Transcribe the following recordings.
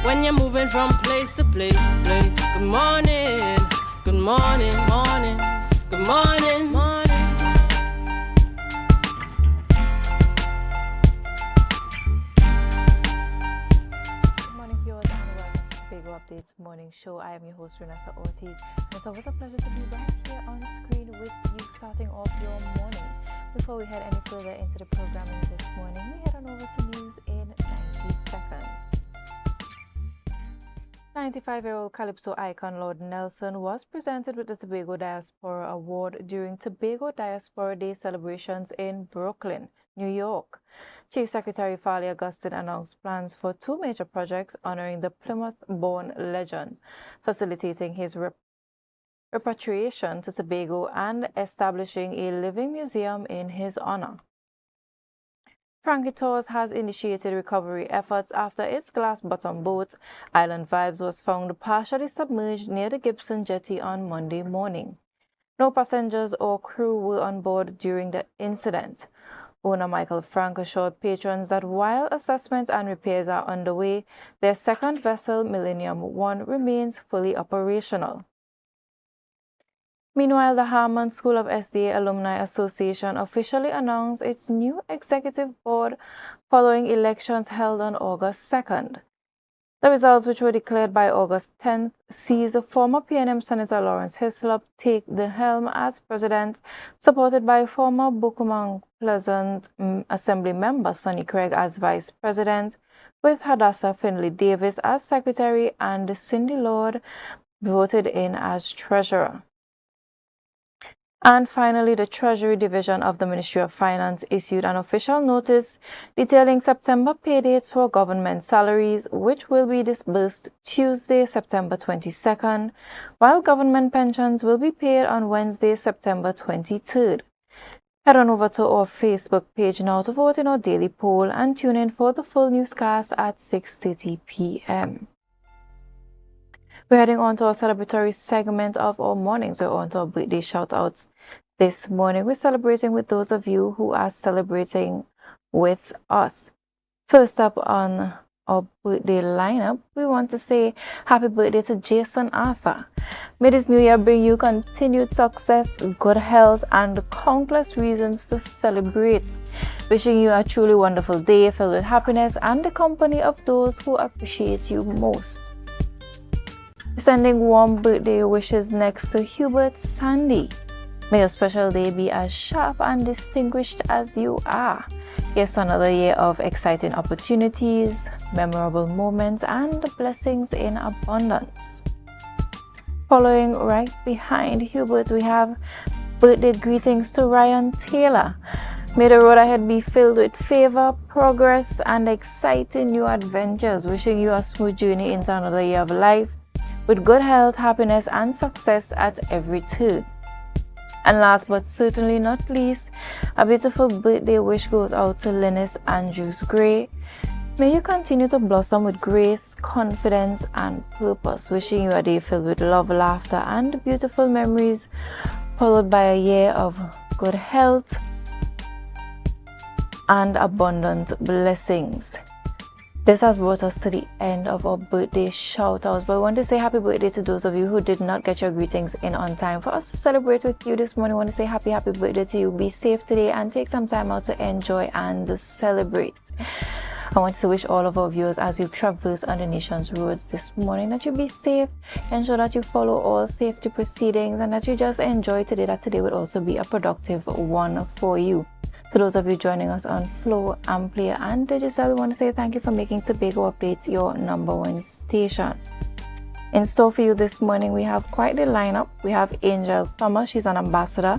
when you're moving from place to place. Good morning, good morning, morning, good morning, morning. Tobago Updates Morning Show. I am your host, Renessa Ortiz. It's always a pleasure to be right here on screen with you, starting off your morning. Before we head any further into the programming this morning, we head on over to news in 90 seconds. 95-year-old Calypso icon Lord Nelson was presented with the Tobago Diaspora Award during Tobago Diaspora Day celebrations in Brooklyn, New York. Chief Secretary Farley Augustine announced plans for 2 major projects honoring the Plymouth-born legend, facilitating his repatriation to Tobago and establishing a living museum in his honor. Frankie Tours has initiated recovery efforts after its glass-bottom boat, Island Vibes, was found partially submerged near the Gibson Jetty on Monday morning. No passengers or crew were on board during the incident. Owner Michael Frank assured patrons that while assessments and repairs are underway, their second vessel, Millennium 1, remains fully operational. Meanwhile, the Harmon School of SDA Alumni Association officially announced its new executive board following elections held on August 2nd. The results, which were declared by August 10th, sees former PNM Senator Lawrence Hislop take the helm as president, supported by former Bukumang Pleasant Assembly member Sonny Craig as vice president, with Hadassah Finley Davis as secretary and Cindy Lord voted in as treasurer. And finally, the Treasury Division of the Ministry of Finance issued an official notice detailing September pay dates for government salaries, which will be disbursed Tuesday, September 22nd, while government pensions will be paid on Wednesday, September 23rd. Head on over to our Facebook page now to vote in our daily poll and tune in for the full newscast at 6:30 p.m. We're heading on to our celebratory segment of our mornings. We're on to our birthday shout-outs. This morning, we're celebrating with those of you who are celebrating with us. First up on our birthday lineup, we want to say happy birthday to Jason Arthur. May this new year bring you continued success, good health, and countless reasons to celebrate. Wishing you a truly wonderful day filled with happiness and the company of those who appreciate you most. Sending warm birthday wishes next to Hubert Sandy. May your special day be as sharp and distinguished as you are. Yes, another year of exciting opportunities, memorable moments, and blessings in abundance. Following right behind Hubert, we have birthday greetings to Ryan Taylor. May the road ahead be filled with favor, progress, and exciting new adventures. Wishing you a smooth journey into another year of life, with good health, happiness, and success at every turn. And last but certainly not least, a beautiful birthday wish goes out to Linus Andrews Gray. May you continue to blossom with grace, confidence, and purpose. Wishing you a day filled with love, laughter, and beautiful memories, followed by a year of good health and abundant blessings. This has brought us to the end of our birthday shout-outs, but I want to say happy birthday to those of you who did not get your greetings in on time. For us to celebrate with you this morning, I want to say happy birthday to you. Be safe today and take some time out to enjoy and celebrate. I want to wish all of our viewers, as you traverse on the nation's roads this morning, that you be safe, ensure that you follow all safety proceedings, and that you just enjoy today, that today would also be a productive one for you. To those of you joining us on Flow, AMPLIA, and Digital, we want to say thank you for making Tobago Updates your #1 station. In store for you this morning, we have quite the lineup. We have Angel Thomas. She's an ambassador.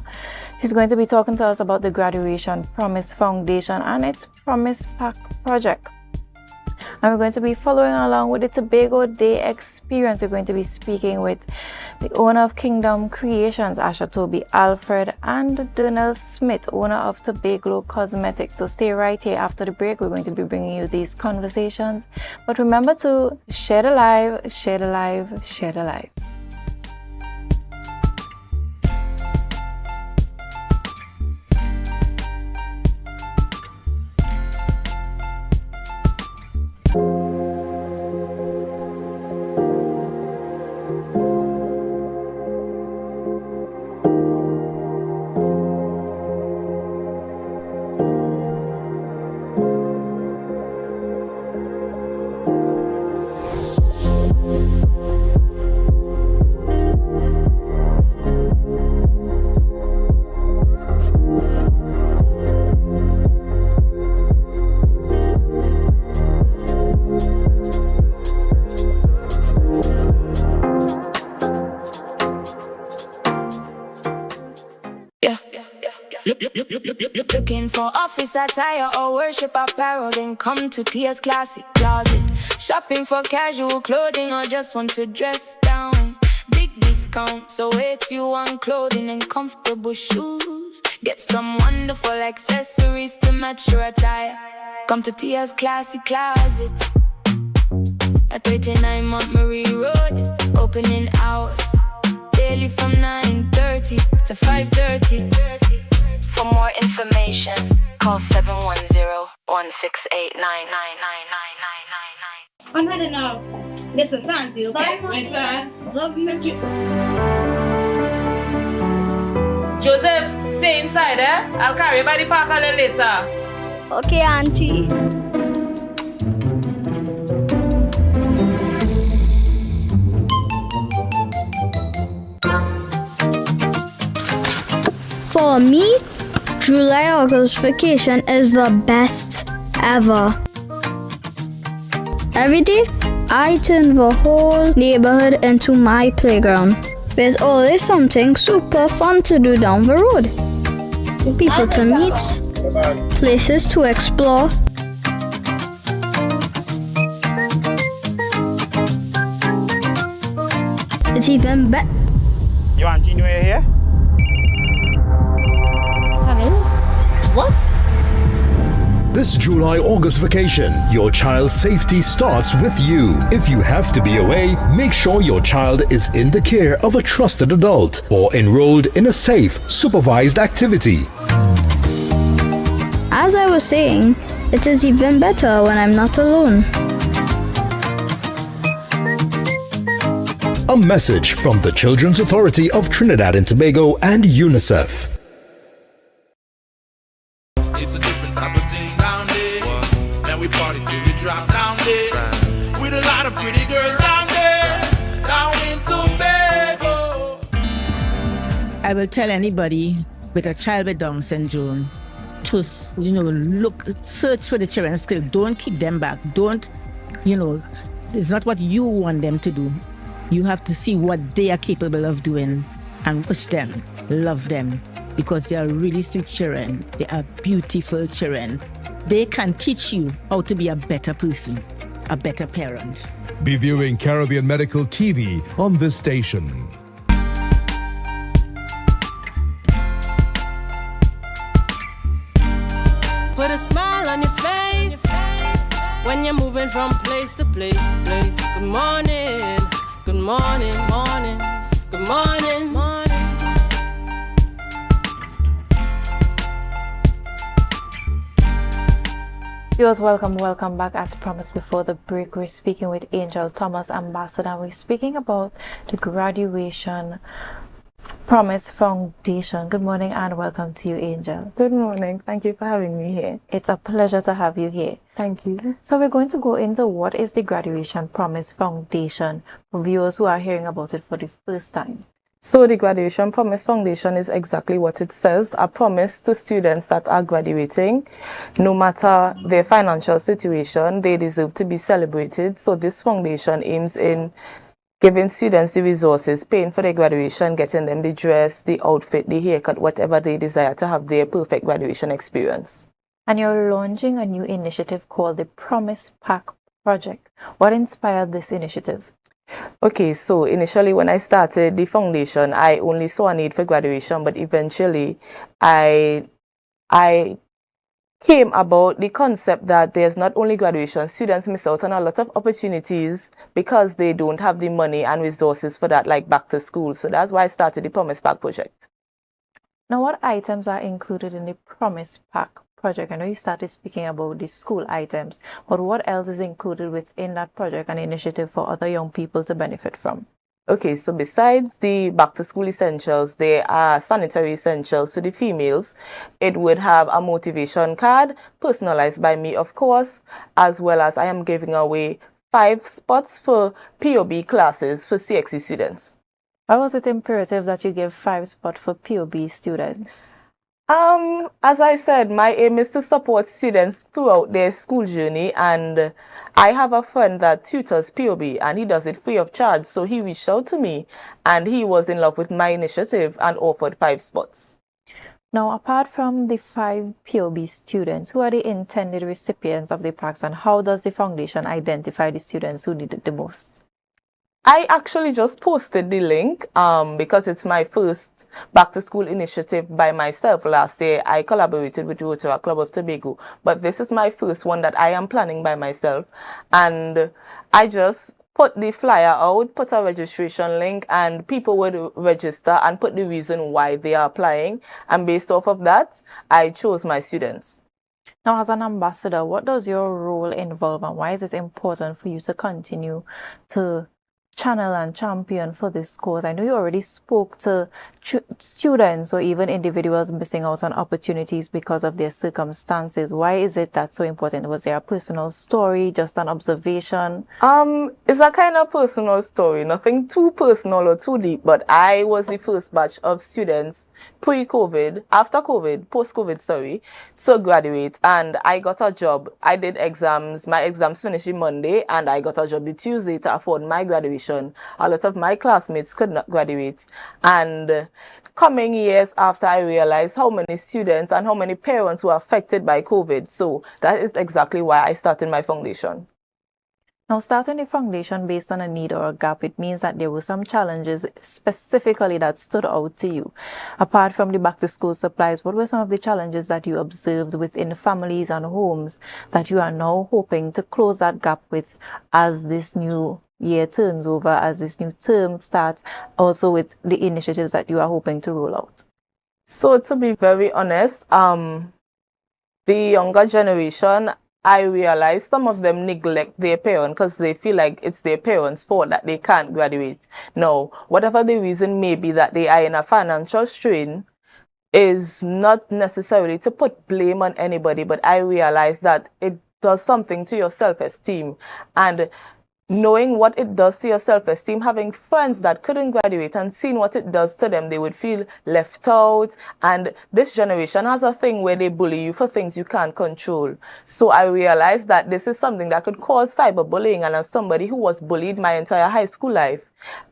She's going to be talking to us about the Graduation Promise Foundation and its Promise Pack project. And we're going to be following along with the Tobago Day experience. We're going to be speaking with the owner of Kingdom Creations, Asha Toby Alfred, and Donnell Smith, owner of Tobago Cosmetics. So stay right here after the break. We're going to be bringing you these conversations. But remember to share the live, share the live, share the live. Looking for office attire or worship apparel, then come to Tia's Classic Closet. Shopping for casual clothing or just want to dress down. Big discount, so it's you on clothing and comfortable shoes. Get some wonderful accessories to match your attire. Come to Tia's Classic Closet at 39 Montgomery Road. Opening hours daily from 9:30 to 5:30. For more information, call 710-168-99999. I'm heading out. Listen, thank you. Bye, my turn. Love you. Joseph, stay inside, eh? I'll carry you by the park a little later. Okay, Auntie. For me, July-August vacation is the best ever. Every day, I turn the whole neighborhood into my playground. There's always something super fun to do down the road. People to meet, places to explore. It's even better. Your auntie knew you're here? What? This July-August vacation, your child's safety starts with you. If you have to be away, make sure your child is in the care of a trusted adult or enrolled in a safe, supervised activity. As I was saying, it is even better when I'm not alone. A message from the Children's Authority of Trinidad and Tobago and UNICEF. It's a different type of thing down there. Man, we party till we drop down there. With a lot of pretty girls down there. Down in Tobago. I will tell anybody with a child with Down syndrome to, search for the children's skills. Don't keep them back. Don't, it's not what you want them to do. You have to see what they are capable of doing and push them, love them, because they are really sweet children. They are beautiful children. They can teach you how to be a better person, a better parent. Be viewing Caribbean Medical TV on this station. Put a smile on your face when you're moving from place to place. Good morning, good morning, morning, good morning, morning. Viewers, welcome back. As promised before the break, we're speaking with Angel Thomas, Ambassador. We're speaking about the graduation Promise Foundation. Good morning and welcome to you, Angel. Good morning. Thank you for having me here. It's a pleasure to have you here. Thank you. So we're going to go into what is the Graduation Promise Foundation for viewers who are hearing about it for the first time. So the Graduation Promise Foundation is exactly what it says, a promise to students that are graduating. No matter their financial situation, they deserve to be celebrated. So this foundation aims in giving students the resources, paying for their graduation, getting them the dress, the outfit, the haircut, whatever they desire to have their perfect graduation experience. And you're launching a new initiative called the Promise Pack Project. What inspired this initiative? Okay, so initially when I started the foundation, I only saw a need for graduation, but eventually I came about the concept that there's not only graduation, students miss out on a lot of opportunities because they don't have the money and resources for that, like back to school. So that's why I started the Promise Pack project. Now, what items are included in the Promise Pack project? I know you started speaking about the school items, but what else is included within that project and initiative for other young people to benefit from? Okay, so besides the back-to-school essentials, there are sanitary essentials to the females. It would have a motivation card, personalized by me, of course, as well as I am giving away 5 spots for POB classes for CXC students. Why was it imperative that you give 5 spots for POB students? As I said, my aim is to support students throughout their school journey, and I have a friend that tutors POB and he does it free of charge. So he reached out to me and he was in love with my initiative and offered 5 spots. Now, apart from the 5 POB students, who are the intended recipients of the packs, and how does the foundation identify the students who need it the most? I actually just posted the link because it's my first back to school initiative by myself. Last year, I collaborated with Rotary Club of Tobago, but this is my first one that I am planning by myself. And I just put the flyer out, put a registration link, and people would register and put the reason why they are applying. And based off of that, I chose my students. Now, as an ambassador, what does your role involve, and why is it important for you to continue to channel and champion for this cause? I know you already spoke to students or even individuals missing out on opportunities because of their circumstances. Why is it that's so important? Was there a personal story, just an observation? It's a kind of personal story, nothing too personal or too deep, but I was the first batch of students pre-COVID, after COVID, post-COVID, sorry, to graduate, and I got a job. I did exams. My exams finished Monday, and I got a job the Tuesday to afford my graduation. A lot of my classmates could not graduate, and coming years after, I realized how many students and how many parents were affected by COVID. So that is exactly why I started my foundation. Now, starting a foundation based on a need or a gap, it means that there were some challenges specifically that stood out to you. Apart from the back-to-school supplies, what were some of the challenges that you observed within families and homes that you are now hoping to close that gap with as this new year turns over, as this new term starts, also with the initiatives that you are hoping to roll out? So, to be very honest, the younger generation, I realize some of them neglect their parents because they feel like it's their parents' fault that they can't graduate. No, whatever the reason may be that they are in a financial strain is not necessarily to put blame on anybody, but I realize that it does something to your self-esteem. And knowing what it does to your self-esteem, having friends that couldn't graduate and seeing what it does to them, they would feel left out. And this generation has a thing where they bully you for things you can't control. So I realized that this is something that could cause cyberbullying. And as somebody who was bullied my entire high school life,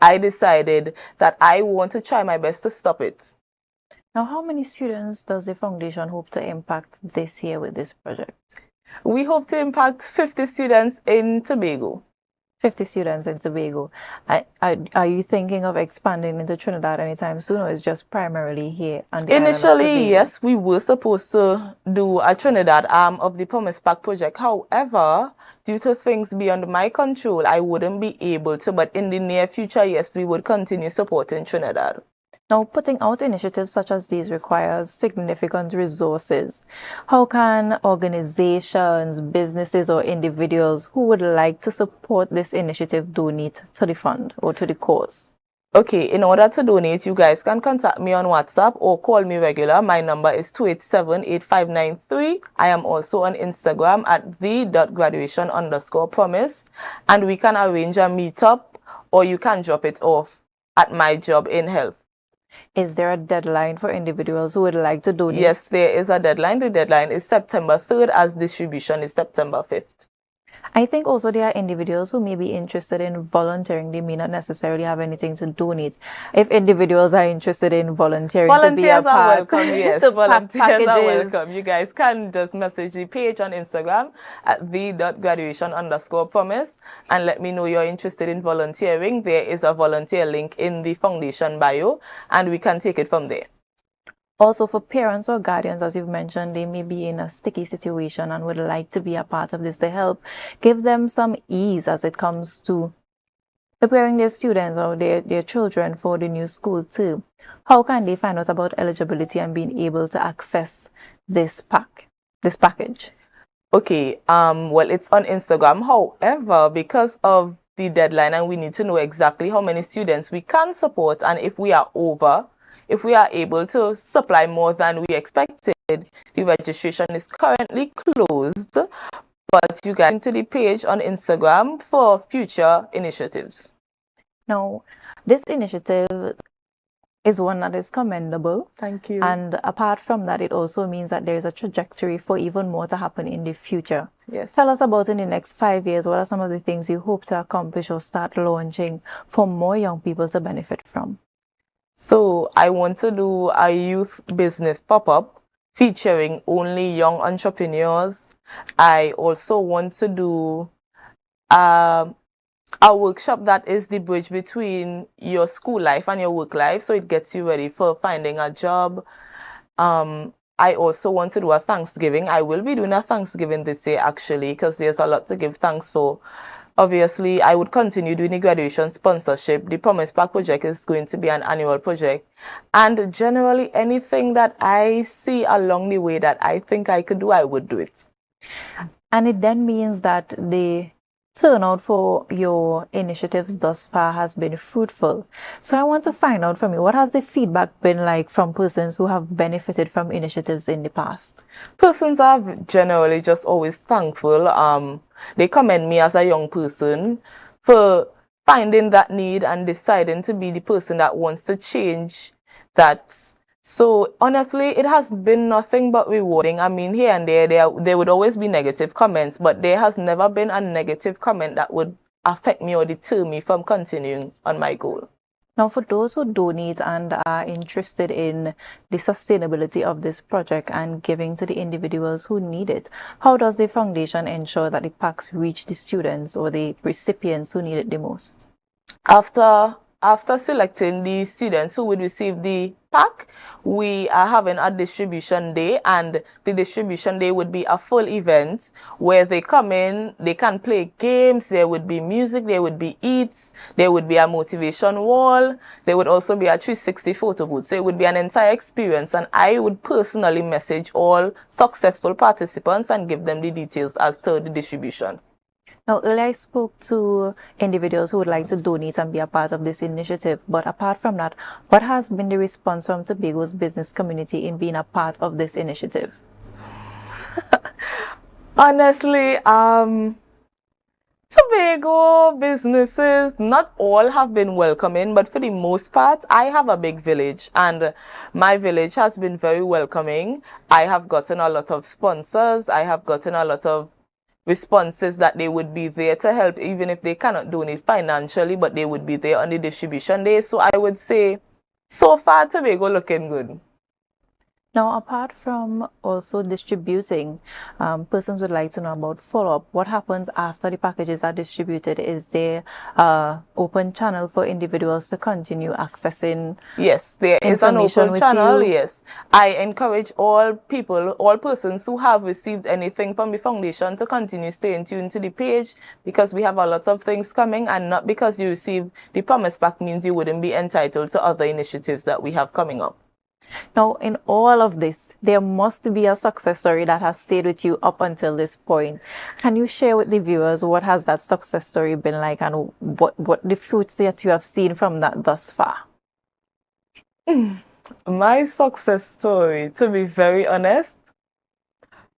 I decided that I want to try my best to stop it. Now, how many students does the foundation hope to impact this year with this project? We hope to impact 50 students in Tobago. 50 students in Tobago. Are you thinking of expanding into Trinidad anytime soon, or is just primarily here on the Initially, yes, we were supposed to do a Trinidad arm of the Promise Pack project. However, due to things beyond my control, I wouldn't be able to. But in the near future, yes, we would continue supporting Trinidad. Now, putting out initiatives such as these requires significant resources. How can organizations, businesses, or individuals who would like to support this initiative donate to the fund or to the cause? Okay, in order to donate, you guys can contact me on WhatsApp or call me regular. My number is 287-8593. I am also on Instagram at the.graduation_promise. And we can arrange a meetup, or you can drop it off at my job in health. Is there a deadline for individuals who would like to donate? Yes, there is a deadline. The deadline is September 3rd, as distribution is September 5th. I think also there are individuals who may be interested in volunteering. They may not necessarily have anything to donate. If individuals are interested in volunteering to be a part, are welcome, yes. Volunteers are welcome. You guys can just message the page on Instagram at the.graduation_promise and let me know you're interested in volunteering. There is a volunteer link in the foundation bio, and we can take it from there. Also, for parents or guardians, as you've mentioned, they may be in a sticky situation and would like to be a part of this to help give them some ease as it comes to preparing their students or their children for the new school term. How can they find out about eligibility and being able to access this package? Okay, well, it's on Instagram. However, because of the deadline and we need to know exactly how many students we can support, and if we are able to supply more than we expected, the registration is currently closed, but you get into the page on Instagram for future initiatives. Now, this initiative is one that is commendable. Thank you. And apart from that, it also means that there is a trajectory for even more to happen in the future. Yes. Tell us about in the next 5 years, what are some of the things you hope to accomplish or start launching for more young people to benefit from? So I want to do a youth business pop-up featuring only young entrepreneurs. I also want to do a workshop that is the bridge between your school life and your work life, so it gets you ready for finding a job. I also want to do a Thanksgiving. I will be doing a Thanksgiving this year actually, because there's a lot to give thanks for. Obviously, I would continue doing the graduation sponsorship. The Promise Pack project is going to be an annual project. And generally, anything that I see along the way that I think I could do, I would do it. And it then means that the turnout for your initiatives thus far has been fruitful. So I want to find out from you, what has the feedback been like from persons who have benefited from initiatives in the past? Persons are generally just always thankful. They commend me as a young person for finding that need and deciding to be the person that wants to change that. So honestly, it has been nothing but rewarding. I mean, here and there would always be negative comments, but there has never been a negative comment that would affect me or deter me from continuing on my goal. Now, for those who donate and are interested in the sustainability of this project and giving to the individuals who need it, how does the foundation ensure that the packs reach the students or the recipients who need it the most? After selecting the students who would receive the pack, we are having a distribution day, and the distribution day would be a full event where they come in, they can play games, there would be music, there would be eats, there would be a motivation wall, there would also be a 360 photo booth. So it would be an entire experience, and I would personally message all successful participants and give them the details as to the distribution. Now, earlier I spoke to individuals who would like to donate and be a part of this initiative. But apart from that, what has been the response from Tobago's business community in being a part of this initiative? Honestly, Tobago businesses, not all have been welcoming, but for the most part, I have a big village and my village has been very welcoming. I have gotten a lot of sponsors. I have gotten a lot of responses that they would be there to help, even if they cannot donate financially, but they would be there on the distribution day. So I would say, so far, Tobago looking good. Now, apart from also distributing, persons would like to know about follow-up. What happens after the packages are distributed? Is there an open channel for individuals to continue accessing? Yes, there is an open channel, yes. I encourage all people, all persons who have received anything from the foundation to continue staying tuned to the page, because we have a lot of things coming, and not because you receive the Promise Pack means you wouldn't be entitled to other initiatives that we have coming up. Now, in all of this, there must be a success story that has stayed with you up until this point. Can you share with the viewers what has that success story been like, and what the fruits that you have seen from that thus far? My success story, to be very honest,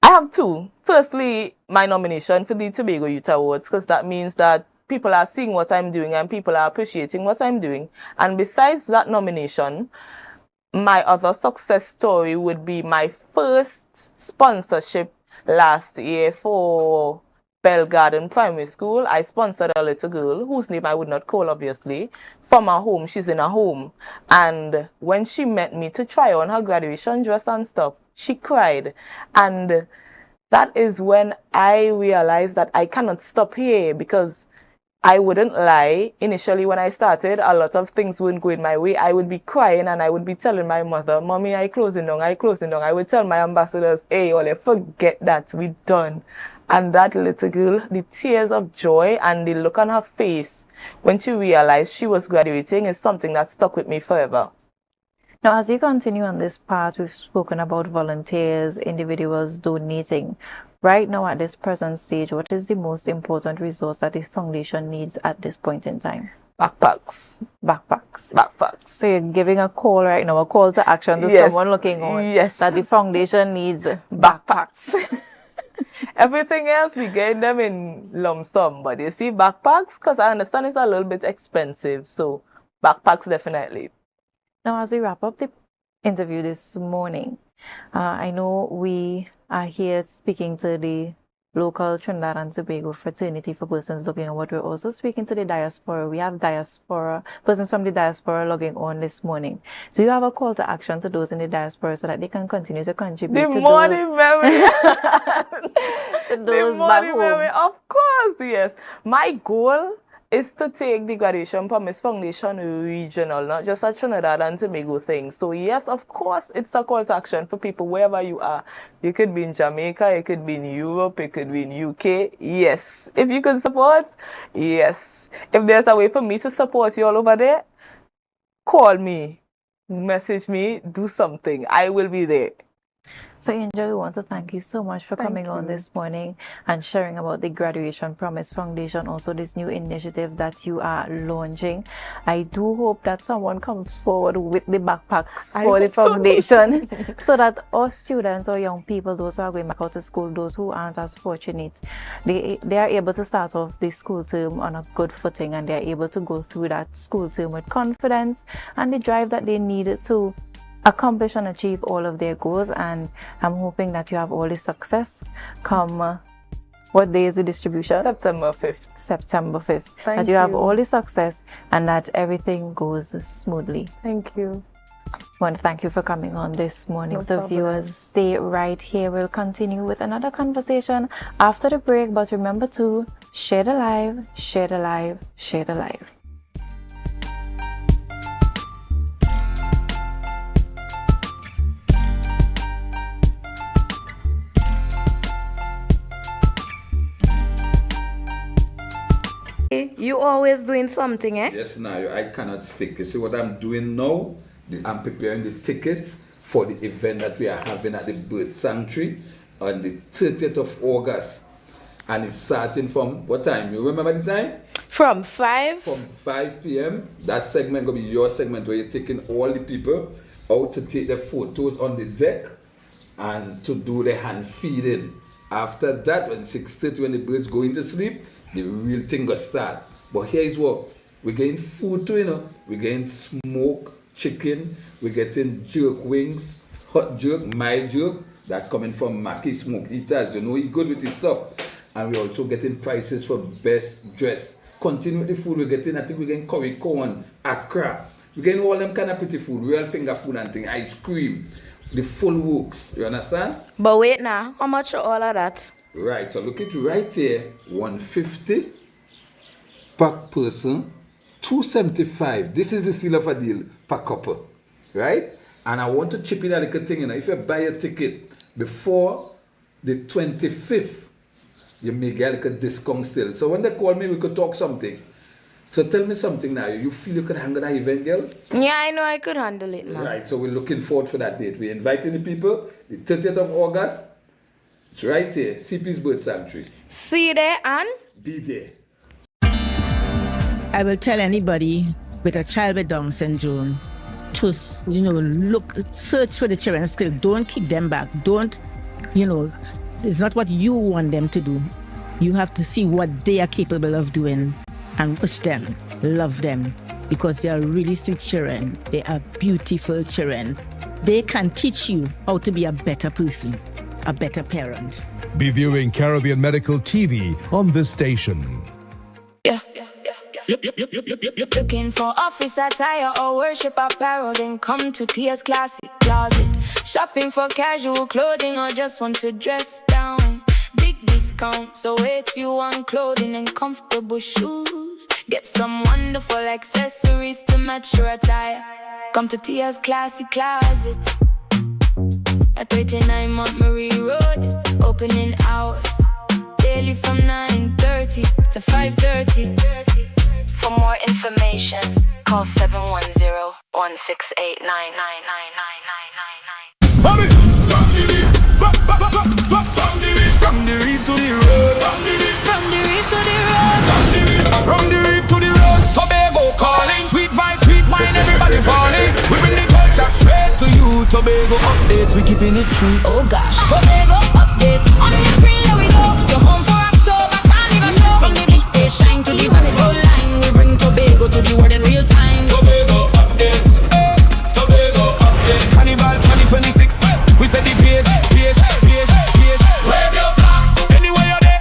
I have two. Firstly, my nomination for the Tobago Youth Awards, because that means that people are seeing what I'm doing and people are appreciating what I'm doing. And besides that nomination, my other success story would be my first sponsorship last year for Bell Garden Primary School. I sponsored a little girl, whose name I would not call obviously, from her home. She's in a home. And when she met me to try on her graduation dress and stuff, she cried. And that is when I realized that I cannot stop here, because I wouldn't lie. Initially, when I started, a lot of things weren't going my way. I would be crying and I would be telling my mother, Mommy, I closing down, I closing down. I would tell my ambassadors, hey, Ole, forget that, we done. And that little girl, the tears of joy and the look on her face when she realized she was graduating is something that stuck with me forever. Now, as you continue on this path, we've spoken about volunteers, individuals donating. Right now, at this present stage, what is the most important resource that the foundation needs at this point in time? Backpacks. Backpacks. Backpacks. So you're giving a call right now, a call to action to someone looking on, that the foundation needs backpacks. Everything else, we get them in lump sum. But you see, backpacks, because I understand it's a little bit expensive. So backpacks, definitely. Now, as we wrap up the interview this morning, I know we are here speaking to the local Trinidad and Tobago fraternity for persons logging on. But we're also speaking to the diaspora. We have persons from the diaspora logging on this morning. Do you have a call to action to those in the diaspora so that they can continue to contribute to those back home? Of course, yes. My goal is to take the Graduation Promise Foundation regional, not just a Trinidad and Tobago thing. So yes, of course, it's a call to action for people wherever you are. You could be in Jamaica, you could be in Europe, you could be in UK. Yes. If you could support, yes. If there's a way for me to support you all over there, call me, message me, do something. I will be there. So, Angel, we want to thank you so much for coming on this morning and sharing about the Graduation Promise Foundation, also this new initiative that you are launching. I do hope that someone comes forward with the backpacks for the foundation so that our students or young people, those who are going back out to school, those who aren't as fortunate, they are able to start off the school term on a good footing, and they are able to go through that school term with confidence and the drive that they need to accomplish and achieve all of their goals. And I'm hoping that you have all the success come what day is the distribution? September 5th. September 5th. Thank that you have all the success and that everything goes smoothly. Thank you. I want to thank you for coming on this morning. No so problem. Viewers, stay right here. We'll continue with another conversation after the break, but remember to share the live, share the live, share the live. You always doing something, eh? Yes, now I cannot stick. You see what I'm doing now? I'm preparing the tickets for the event that we are having at the Bird Sanctuary on the 30th of August. And it's starting from what time? You remember the time? From 5? From 5 p.m. That segment going to be your segment where you're taking all the people out to take their photos on the deck and to do the hand feeding. After that, when 6:30, when the birds go into sleep, the real thing will start. But here is what we're getting food too, you know. We're getting smoked chicken, we're getting jerk wings, hot jerk, mild jerk, that coming from Mackie Smoke Eaters. You know, he's good with his stuff. And we're also getting prices for best dress. Continue with the food we're getting. I think we're getting curry corn, akra. We're getting all them kind of pretty food, real finger food and thing, ice cream. The full works, you understand? But wait now, how much are all of that? Right, so look at right here, 150 per person, 275. This is the seal of a deal per couple, right? And I want to chip in a little thing, you know, if you buy a ticket before the 25th, you may get like a discount still. So when they call me, we could talk something. So tell me something now. You feel you could handle that event, girl? Yeah, I know I could handle it, man. Right, so we're looking forward for that date. We're inviting the people, the 30th of August. It's right here, CP's Bird Sanctuary. See you there and be there. I will tell anybody with a child with Down syndrome to, search for the children's skill. Don't keep them back. Don't, it's not what you want them to do. You have to see what they are capable of doing and push them, love them, because they are really sweet children. They are beautiful children. They can teach you how to be a better person, a better parent. Be viewing Caribbean Medical TV on this station. Looking for office attire or worship apparel, then come to Tia's Classic Closet. Shopping for casual clothing or just want to dress down. Big discount, so it's you on clothing and comfortable shoes. Get some wonderful accessories to match your attire. Come to Tia's Classic Closet at 39 Montgomery Road. Opening hours daily from 9:30 to 5:30. For more information, call 710-168-99999. From the reef to the road. From the reef to the road. From the reef to the road. Tobago calling. Sweet vibes, sweet wine, everybody falling. We bring the culture straight to you. Tobago updates, we keeping it true. Oh gosh, Tobago updates. On the screen, there we go. You're home for October, Carnival show. From the big stage shine to the Valley Road line. We bring Tobago to the world in real time. Tobago updates. Tobago updates. Carnival 2026. We set the pace. Wave your flag. Anywhere you're there.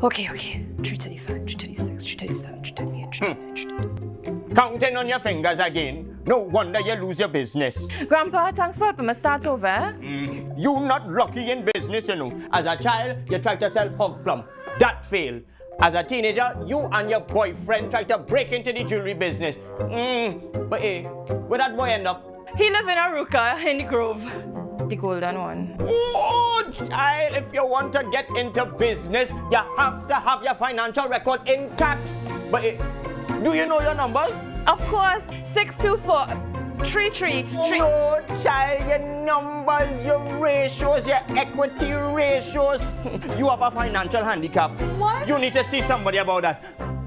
Okay. 335, 336, 337, 338, 339. Counting on your fingers again. No wonder you lose your business. Grandpa, thanks for helping me start over. You not lucky in business, you know. As a child, you tried to sell hog plum. That failed. As a teenager, you and your boyfriend tried to break into the jewelry business. But hey, where that boy end up? He live in Aruka in the Grove. The golden one. Oh, child, if you want to get into business, you have to have your financial records intact. But hey, do you know your numbers? Of course, 62433. No, child, your numbers, your ratios, your equity ratios. You have a financial handicap. What? You need to see somebody about that.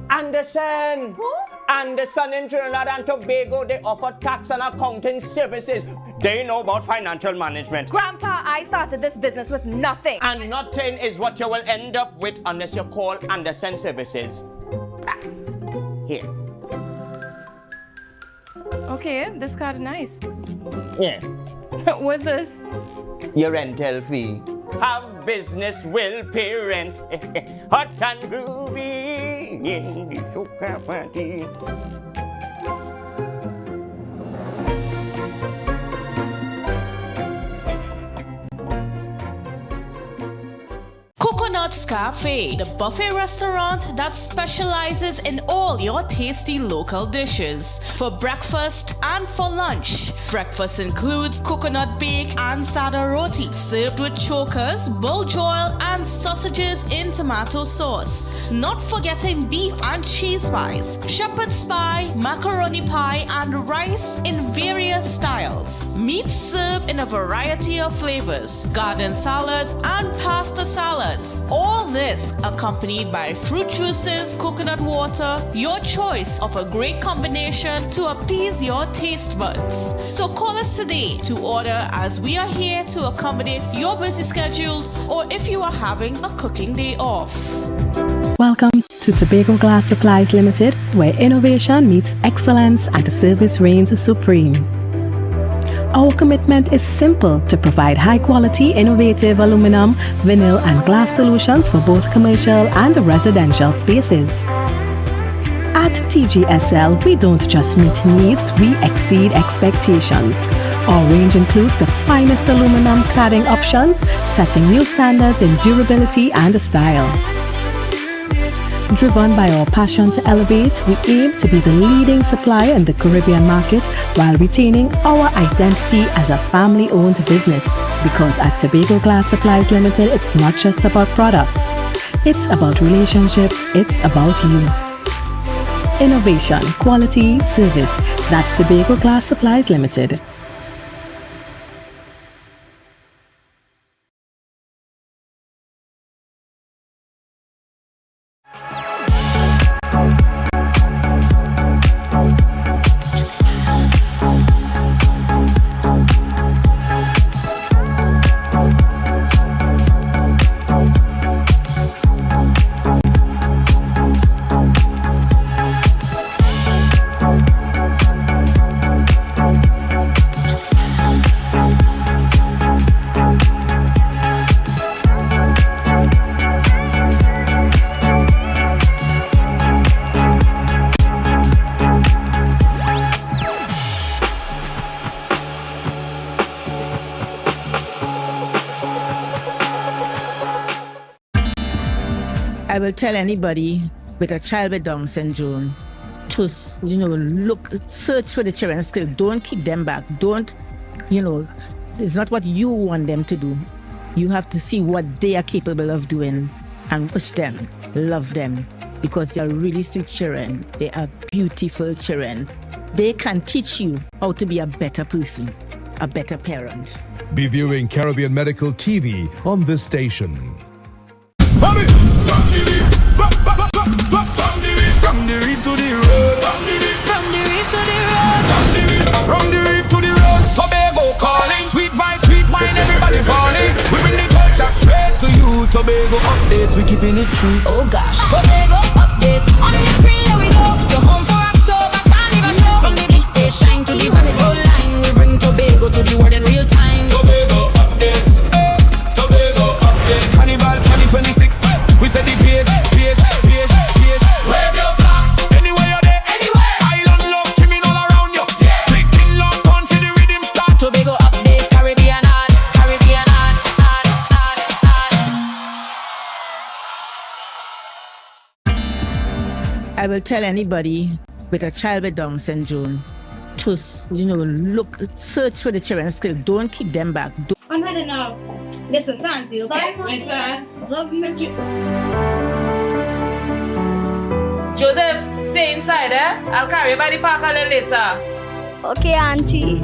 Anderson. Who? Anderson in Trinidad and Tobago, they offer tax and accounting services. They know about financial management. Grandpa, I started this business with nothing. And nothing is what you will end up with unless you call Anderson Services. Here. Okay, this card is nice. Yeah. What's this? Your rental fee. Have business will pay rent. Hot and groovy in the soca party. Coconut's Cafe, the buffet restaurant that specializes in all your tasty local dishes. For breakfast and for lunch. Breakfast includes coconut bake and sada roti, served with chokers, buljoil, and sausages in tomato sauce. Not forgetting beef and cheese pies, shepherd's pie, macaroni pie, and rice in various styles. Meat served in a variety of flavors, garden salads, and pasta salads. All this accompanied by fruit juices, coconut water, your choice of a great combination to appease your taste buds. So call us today to order, as we are here to accommodate your busy schedules or if you are having a cooking day off. Welcome to Tobago Glass Supplies Limited, where innovation meets excellence and the service reigns supreme. Our commitment is simple: to provide high-quality, innovative aluminum, vinyl, and glass solutions for both commercial and residential spaces. At TGSL, we don't just meet needs, we exceed expectations. Our range includes the finest aluminum cladding options, setting new standards in durability and style. Driven by our passion to elevate, we aim to be the leading supplier in the Caribbean market while retaining our identity as a family-owned business. Because at Tobago Glass Supplies Limited, it's not just about products. It's about relationships, it's about you. Innovation, quality, service. That's Tobago Glass Supplies Limited. I will tell anybody with a child with Down syndrome to, look, search for the children's skill. Don't keep them back. Don't, it's not what you want them to do. You have to see what they are capable of doing and push them, love them, because they are really sweet children. They are beautiful children. They can teach you how to be a better person, a better parent. Be viewing Caribbean Medical TV on this station. From the reef to the road. From the reef to the road. From the reef to the road. Tobago calling. Sweet vibe, sweet wine, everybody falling. We bring the culture straight to you. Tobago updates, we keeping it true. Oh gosh. Tobago updates. On the screen, here we go. You're home for October, can't even show. From the big stage shine to the rapid roll line. We bring Tobago to the world in real time. Tobago updates. Tobago updates. Carnival 2026. We set the pace. I will tell anybody with a child with Down syndrome to, look, search for the children's skill. Don't keep them back. I'm heading out. Listen, thank you. Bye, Joseph, stay inside, eh? I'll carry you by the park a little later. Okay, Auntie.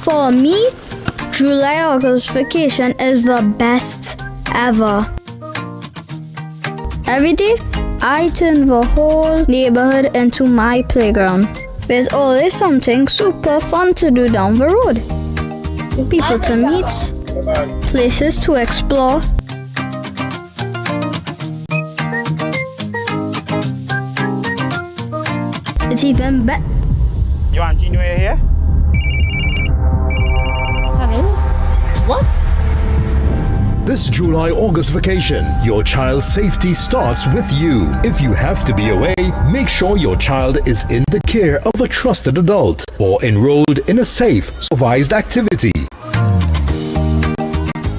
For me, July-August vacation is the best ever. Every day, I turn the whole neighborhood into my playground. There's always something super fun to do down the road. People to meet, places to explore. It's even better. You want New Year here? What? This July-August vacation, your child's safety starts with you. If you have to be away, make sure your child is in the care of a trusted adult or enrolled in a safe, supervised activity.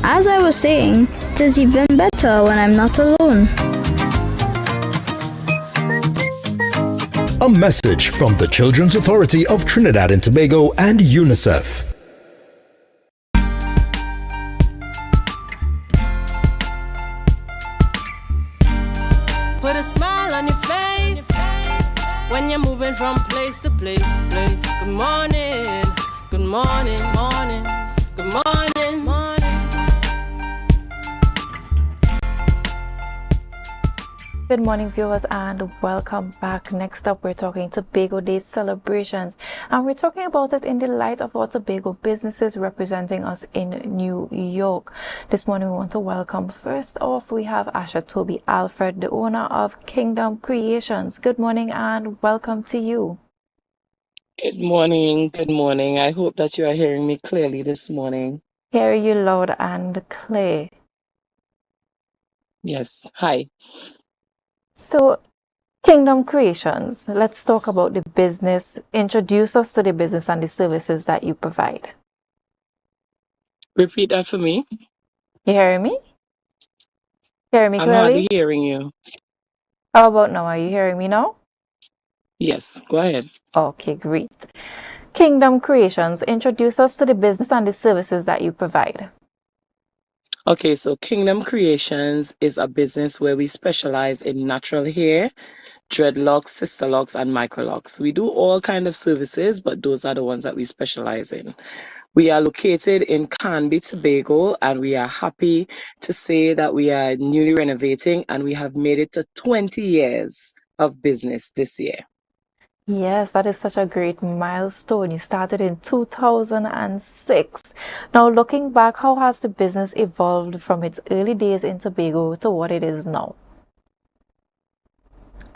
As I was saying, it is even better when I'm not alone. A message from the Children's Authority of Trinidad and Tobago and UNICEF. Put a smile on your face when you're moving from place to place. Good morning, good morning, morning, good morning, morning. Good morning, viewers, and welcome back. Next up, we're talking Tobago Day celebrations, and we're talking about it in the light of our Tobago businesses representing us in New York. This morning, we want to welcome, first off, we have Asha Toby Alfred, the owner of Kingdom Creations. Good morning and welcome to you. Good morning. Good morning. I hope that you are hearing me clearly this morning. Hear you loud and clear. Yes. Hi. So, Kingdom Creations, let's talk about the business. Introduce us to the business and the services that you provide. Repeat that for me. You hearing me? Hearing me I'm clearly? hardly hearing you. How about now? Are you hearing me now? Yes, go ahead. Okay, great. Kingdom Creations, introduce us to the business and the services that you provide. Okay, so Kingdom Creations is a business where we specialize in natural hair, dreadlocks, sister locks, and microlocks. We do all kind of services, but those are the ones that we specialize in. We are located in Canby, Tobago, and we are happy to say that we are newly renovating and we have made it to 20 years of business this year. Yes, that is such a great milestone. You started in 2006. Now, looking back, how has the business evolved from its early days in Tobago to what it is now?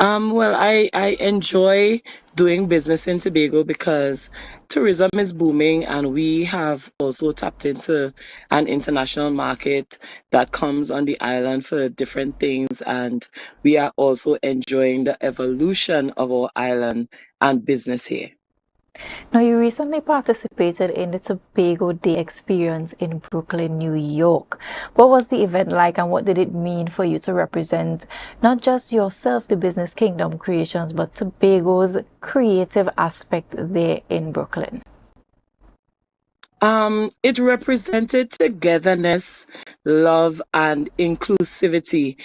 Well, I enjoy doing business in Tobago because tourism is booming and we have also tapped into an international market that comes on the island for different things, and we are also enjoying the evolution of our island and business here. Now, you recently participated in the Tobago Day experience in Brooklyn, New York. What was the event like and what did it mean for you to represent not just yourself, the business Kingdom Creations, but Tobago's creative aspect there in Brooklyn? It represented togetherness, love, and inclusivity.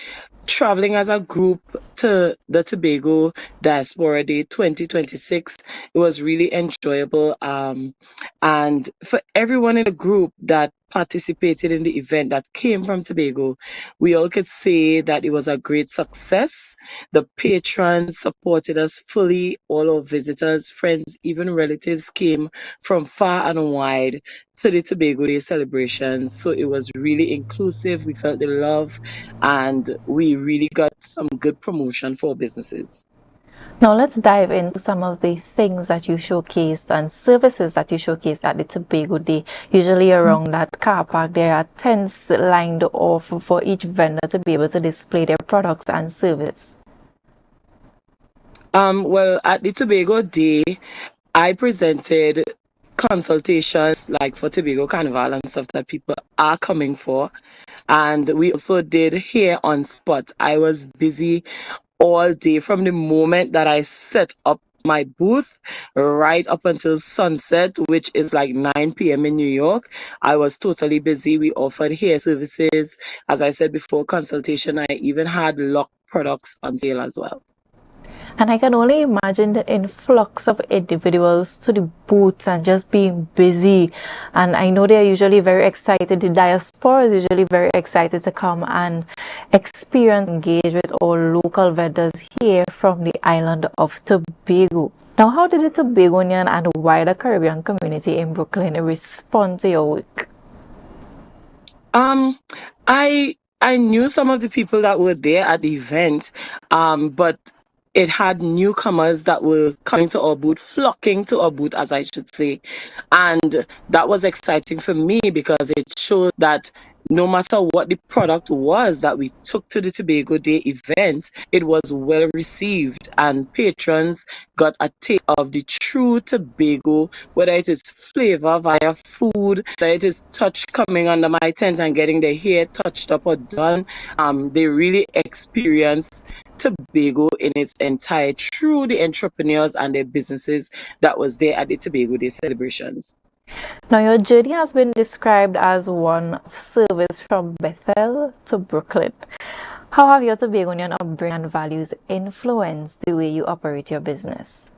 Traveling as a group to the Tobago Diaspora Day 2026, it was really enjoyable. And for everyone in the group that participated in the event that came from Tobago, we all could say that it was a great success. The patrons supported us fully. All our visitors, friends, even relatives came from far and wide to the Tobago Day celebrations. So it was really inclusive. We felt the love and we really got some good promotion for businesses. Now let's dive into some of the things that you showcased and services that you showcased at the Tobago Day. Usually around that car park, there are tents lined off for each vendor to be able to display their products and service. Well, at the Tobago Day, I presented consultations like for Tobago Carnival and stuff that people are coming for. And we also did hair on spot. I was busy all day from the moment that I set up my booth right up until sunset, which is like 9 p.m. in New York. I was totally busy. We offered hair services. As I said before, consultation. I even had lock products on sale as well. And I can only imagine the influx of individuals to the booths and just being busy. And I know they are usually very excited. The diaspora is usually very excited to come and experience, engage with all local vendors here from the island of Tobago. Now, how did the Tobagonian and the wider Caribbean community in Brooklyn respond to your work? I knew some of the people that were there at the event, but it had newcomers that were coming to our booth, flocking to our booth, as I should say. And that was exciting for me because it showed that no matter what the product was that we took to the Tobago Day event, it was well received and patrons got a taste of the true Tobago, whether it is flavor via food, whether it is touch coming under my tent and getting their hair touched up or done. They really experienced Tobago in its entirety through the entrepreneurs and their businesses that was there at the Tobago Day celebrations. Now, your journey has been described as one of service from Bethel to Brooklyn. How have your Tobagonian upbringing and values influenced the way you operate your business?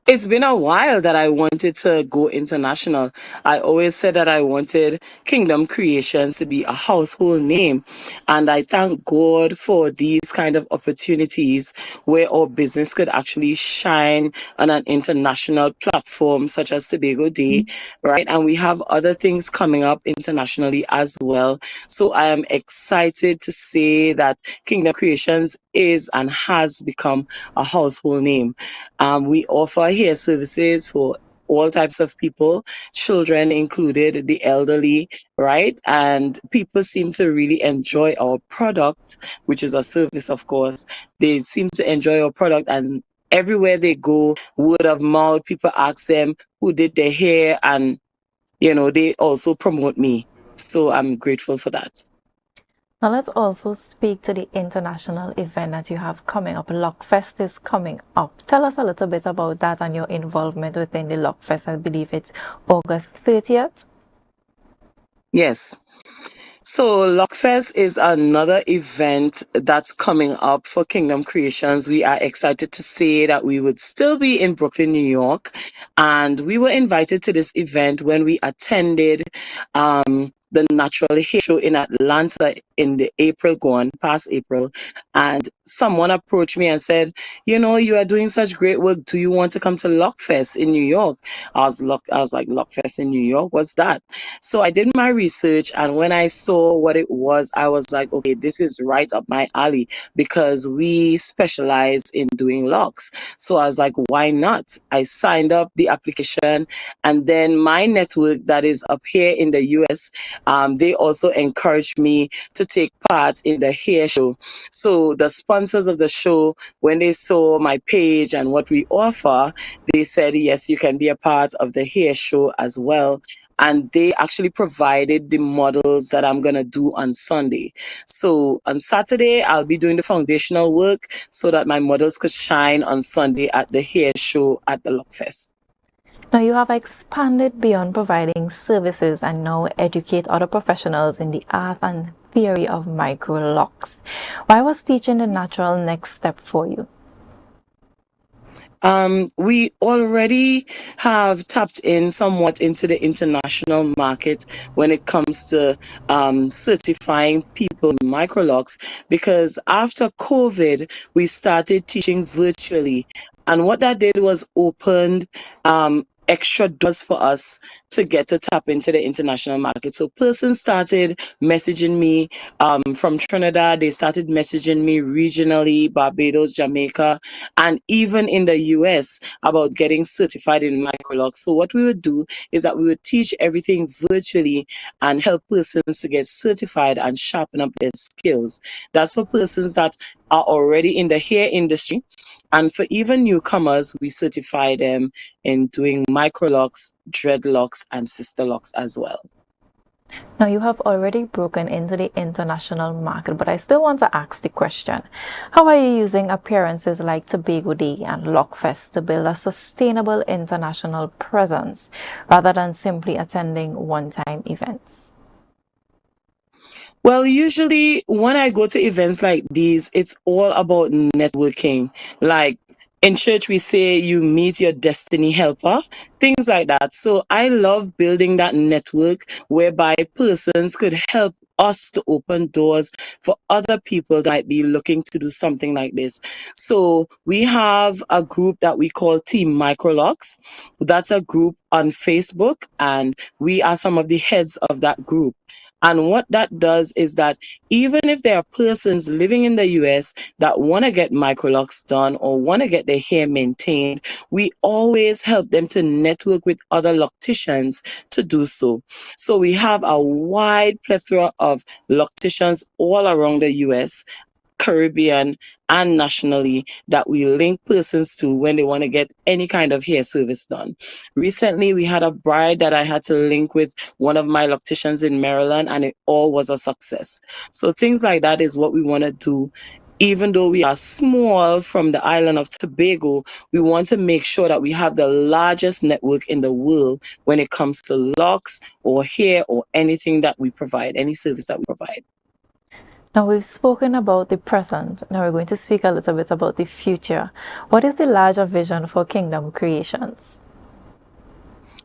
It's been a while that I wanted to go international. I always said that I wanted Kingdom Creations to be a household name. And I thank God for these kind of opportunities where our business could actually shine on an international platform such as Tobago Day, right? And we have other things coming up internationally as well. So I am excited to say that Kingdom Creations is and has become a household name. We offer hair services for all types of people, children included, the elderly, right? And people seem to really enjoy our product, which is a service, of course. They seem to enjoy our product, and everywhere they go, word of mouth, people ask them who did their hair, and, you know, they also promote me. So I'm grateful for that. Now let's also speak to the international event that you have coming up. Lockfest is coming up. Tell us a little bit about that and your involvement within the Lockfest. I believe it's August 30th. Yes. So Lockfest is another event that's coming up for Kingdom Creations. We are excited to say that we would still be in Brooklyn, New York. And we were invited to this event when we attended the Natural Hair Show in Atlanta in the past April. And someone approached me and said, you know, you are doing such great work. Do you want to come to Lockfest in New York? I was like, Lockfest in New York? What's that? So I did my research, and when I saw what it was, I was like, okay, this is right up my alley because we specialize in doing locks. So I was like, why not? I signed up the application, and then my network that is up here in the US, they also encouraged me to take part in the hair show. So the sponsors of the show, when they saw my page and what we offer, they said, yes, you can be a part of the hair show as well. And they actually provided the models that I'm going to do on Sunday. So on Saturday, I'll be doing the foundational work so that my models could shine on Sunday at the hair show at the Lockfest. Now you have expanded beyond providing services and now educate other professionals in the art and theory of micro locks. Why was teaching the natural next step for you? We already have tapped in somewhat into the international market when it comes to certifying people in microlocks, because after COVID, we started teaching virtually. And what that did was opened extra doors for us to get to tap into the international market. So persons started messaging me from Trinidad. They started messaging me regionally, Barbados, Jamaica, and even in the US about getting certified in microlocks. So what we would do is that we would teach everything virtually and help persons to get certified and sharpen up their skills. That's for persons that are already in the hair industry. And for even newcomers, we certify them in doing microlocks, dreadlocks, and sister locks as well. Now, you have already broken into the international market, but I still want to ask the question. How are you using appearances like Tobago Day and Lockfest to build a sustainable international presence rather than simply attending one-time events? Well, usually when I go to events like these, it's all about networking. Like in church, we say you meet your destiny helper, things like that. So I love building that network whereby persons could help us to open doors for other people that might be looking to do something like this. So we have a group that we call Team Microlocks. That's a group on Facebook, and we are some of the heads of that group. And what that does is that even if there are persons living in the US that want to get microlocks done or want to get their hair maintained, we always help them to network with other locticians to do so. So we have a wide plethora of locticians all around the US, Caribbean, and nationally that we link persons to when they want to get any kind of hair service done. Recently, we had a bride that I had to link with one of my locticians in Maryland, and it all was a success. So things like that is what we want to do. Even though we are small from the island of Tobago, we want to make sure that we have the largest network in the world when it comes to locks or hair or anything that we provide, any service that we provide. Now, we've spoken about the present. Now we're going to speak a little bit about the future. What is the larger vision for Kingdom Creations?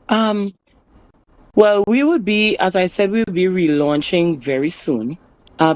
Well, we would be, as I said, we will be relaunching very soon.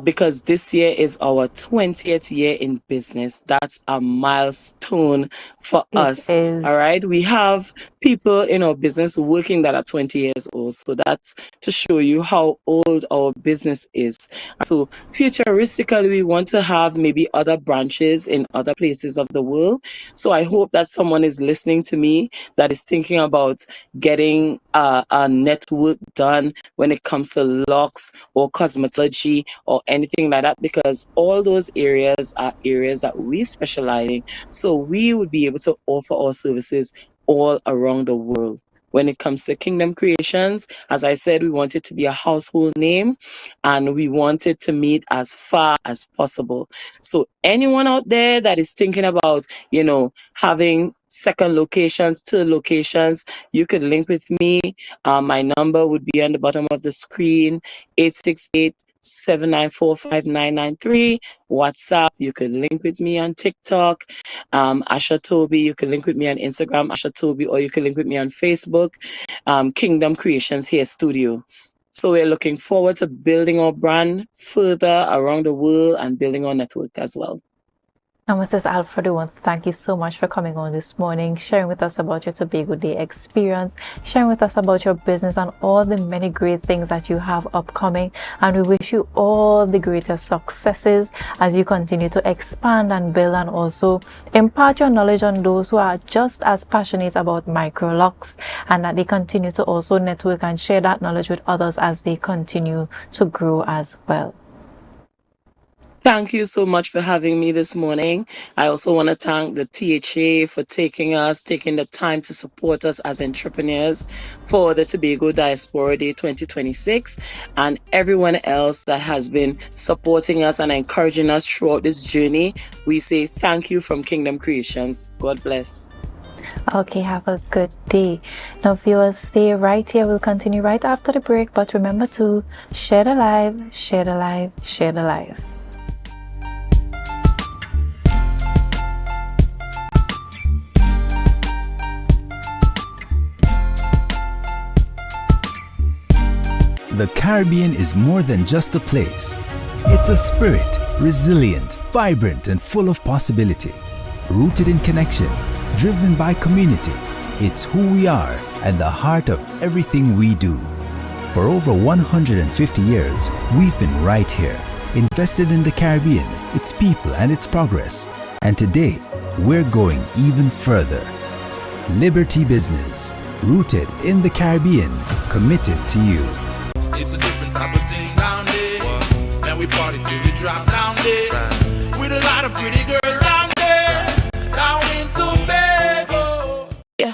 Because this year is our 20th year in business. That's a milestone for us. All right. We have people in our business working that are 20 years old. So that's to show you how old our business is. So futuristically, we want to have maybe other branches in other places of the world. So I hope that someone is listening to me that is thinking about getting a network done when it comes to locks or cosmetology or anything like that, because all those areas are areas that we specialize in. So we would be able to offer our services all around the world. When it comes to Kingdom Creations, as I said, we want it to be a household name and we want it to meet as far as possible. So anyone out there that is thinking about, having second locations, third locations, you could link with me. My number would be on the bottom of the screen, 868-794-5993. WhatsApp, you could link with me on TikTok, Asha Toby. You can link with me on Instagram, Asha Toby, or you can link with me on Facebook, Kingdom Creations Hair Studio. So we're looking forward to building our brand further around the world and building our network as well. Now, Mrs. Alfred, I want to thank you so much for coming on this morning, sharing with us about your Tobago Day experience, sharing with us about your business and all the many great things that you have upcoming. And we wish you all the greatest successes as you continue to expand and build and also impart your knowledge on those who are just as passionate about microlocks, and that they continue to also network and share that knowledge with others as they continue to grow as well. Thank you so much for having me this morning. I also want to thank the THA for taking the time to support us as entrepreneurs for the Tobago Diaspora Day 2026, and everyone else that has been supporting us and encouraging us throughout this journey. We say thank you from Kingdom Creations. God bless. Okay, have a good day. Now, viewers, stay right here. We'll continue right after the break, but remember to share the live, share the live, share the live. The Caribbean is more than just a place. It's a spirit, resilient, vibrant, and full of possibility. Rooted in connection, driven by community, It's who we are and the heart of everything we do. For over 150 years, we've been right here, invested in the Caribbean, its people and its progress. And today, we're going even further. Liberty Business, rooted in the Caribbean, committed to you. It's a different type of thing down there. Man, we party till we drop down there. With a lot of pretty girls down there. Down in Tobago. Yeah.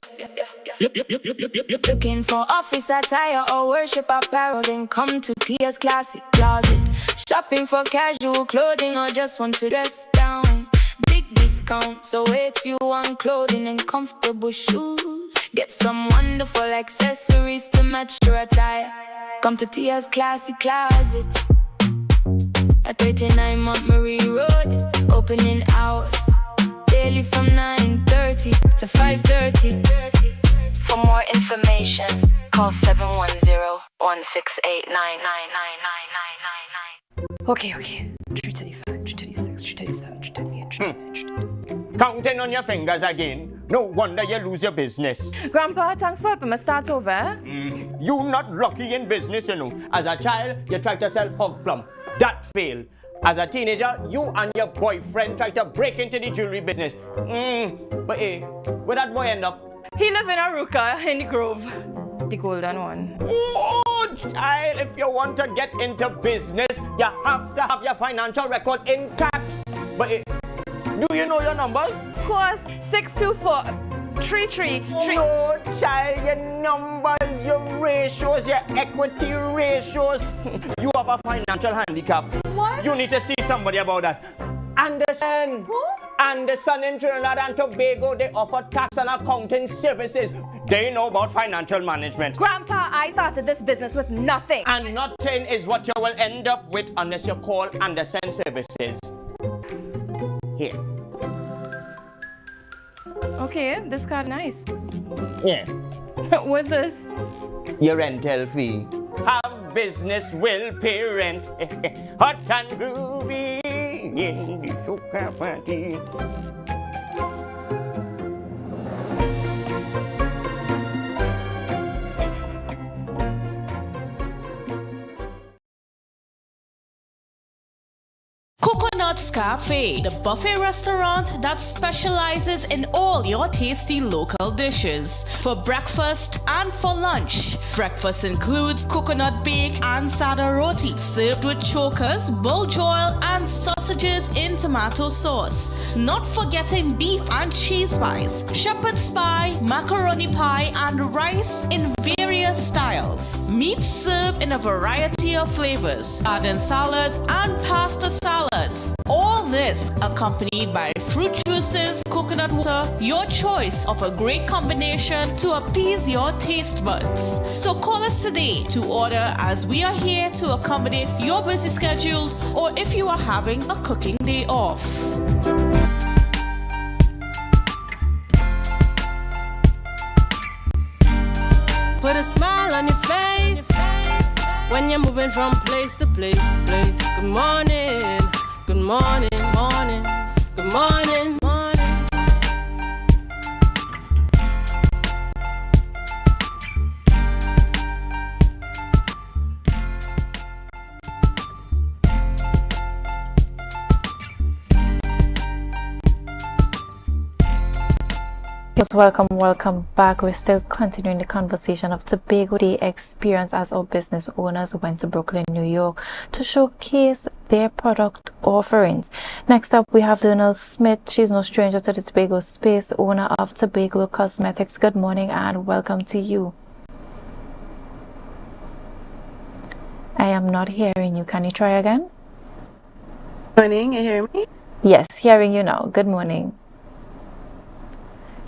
Looking for office attire or worship apparel, then come to Tia's Classic Closet. Shopping for casual clothing or just want to dress down. Big discount, so it's you on clothing and comfortable shoes. Get some wonderful accessories to match your attire. Come to Tia's Classic Closet at 39 Montgomery Road. Opening hours daily from 9:30 to 5:30. For more information, call 710-168-99999. Okay. 335, 336, 337, 338, 339. Counting on your fingers again. No wonder you lose your business. Grandpa, thanks for helping me start over. You not lucky in business, you know. As a child, you tried to sell hog plum. That failed. As a teenager, you and your boyfriend tried to break into the jewelry business. But hey, where that boy end up? He live in Aruka in the Grove. The golden one. Oh, child, if you want to get into business, you have to have your financial records intact. But hey, do you know your numbers? Of course, 624 333. No, child, your numbers, your ratios, your equity ratios. You have a financial handicap. What? You need to see somebody about that. Anderson. Who? Anderson in Trinidad and Tobago, they offer tax and accounting services. They know about financial management. Grandpa, I started this business with nothing. And nothing is what you will end up with unless you call Anderson Services. Here. Okay, this card nice. Yeah. What's this? Your rental fee. Have business will pay rent. Hot and groovy in the soca party. Coconut's Cafe, the buffet restaurant that specializes in all your tasty local dishes. For breakfast and for lunch. Breakfast includes coconut bake and sada roti, served with chokers, bull joil, and sausages in tomato sauce. Not forgetting beef and cheese pies, shepherd's pie, macaroni pie, and rice in various styles. Meat served in a variety of flavors, garden salads and pasta salads. All this accompanied by fruit juices, coconut water, your choice of a great combination to appease your taste buds. So call us today to order, as we are here to accommodate your busy schedules or if you are having a cooking day off. Put a smile on your face when you're moving from place to place. Good morning, good morning, morning, good morning, morning. Yes, welcome back. We're still continuing the conversation of Tobago Day experience as our business owners went to Brooklyn, New York to showcase their product offerings. Next up, we have Donald Smith. She's no stranger to the Tobago space, owner of Tobago Cosmetics. Good morning and welcome to you. I am not hearing you. Can you try again? Morning, you hear me? Yes, hearing you now. Good morning.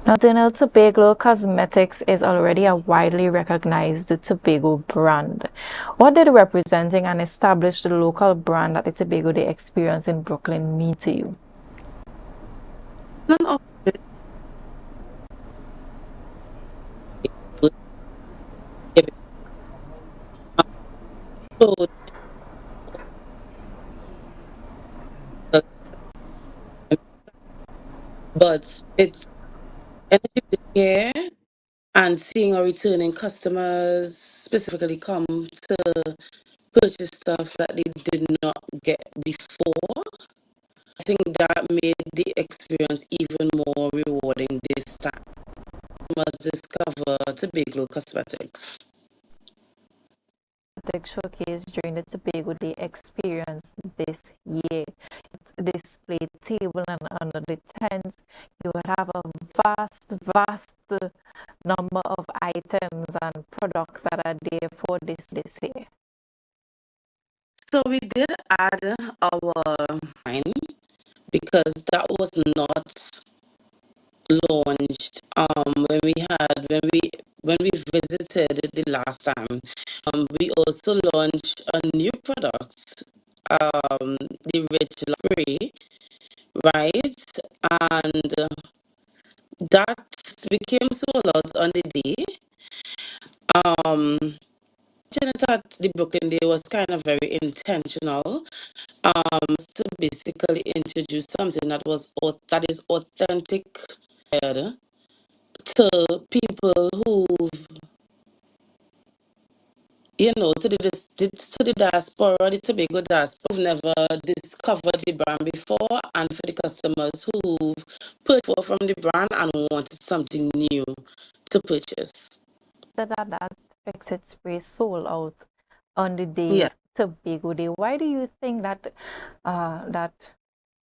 Now, Donald, Tobago Cosmetics is already a widely recognized Tobago brand. What did representing and establish the local brand at the Tobago Day experience in Brooklyn mean to you? None of it. But it's energy this year and seeing our returning customers specifically come to purchase stuff that they did not get before. I think that made the experience even more rewarding this time. Must discover Tobago cosmetics. Showcase during the Tobago Day experience this year. Display table and under the tents, you would have a vast number of items and products that are there for this year. So we did add our wine because that was not launched when we visited the last time. We also launched a new product, the Rich Spray, right? And that became sold out on the day. Janet at the Brooklyn Day was kind of very intentional, to basically introduce something that is authentic to people who've, to the diaspora, the Tobago diaspora, who've never discovered the brand before, and for the customers who've purchased from the brand and wanted something new to purchase. That exit spray sold out on the day Tobago Day. Why do you think that that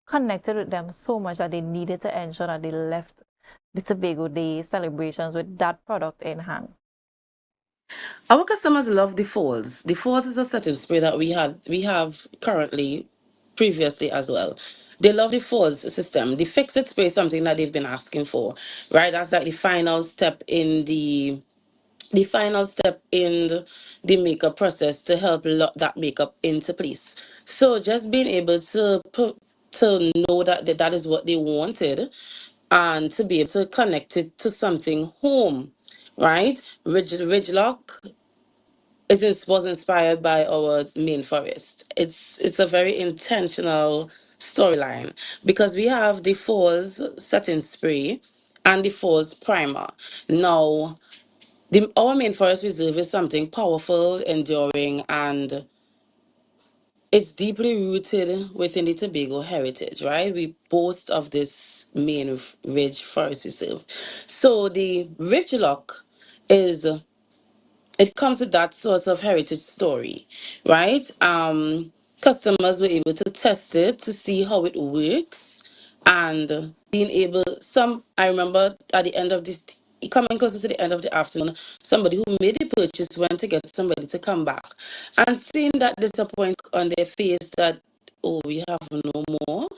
connected with them so much that they needed to ensure that they left the Tobago Day celebrations with that product in hand? Our customers love the Falls. The Falls is a setting spray that we have currently, previously as well. They love the Falls system. The Fix It spray is something that they've been asking for, right? That's like the final step in the makeup process to help lock that makeup into place. So just being able to know that is what they wanted, and to be able to connect it to something home, right? Ridge Lock was inspired by our main forest. It's a very intentional storyline because we have the Falls setting spray and the Falls primer. Now, our main forest reserve is something powerful, enduring, and it's deeply rooted within the Tobago heritage, right? We boast of this main ridge forest reserve. So the Ridge Lock it comes with that sort of heritage story, right? Customers were able to test it to see how it works, and being able, I remember at the end of this, coming closer to the end of the afternoon, somebody who made the purchase went to get somebody to come back, and seeing that disappointment on their face that, oh, we have no more,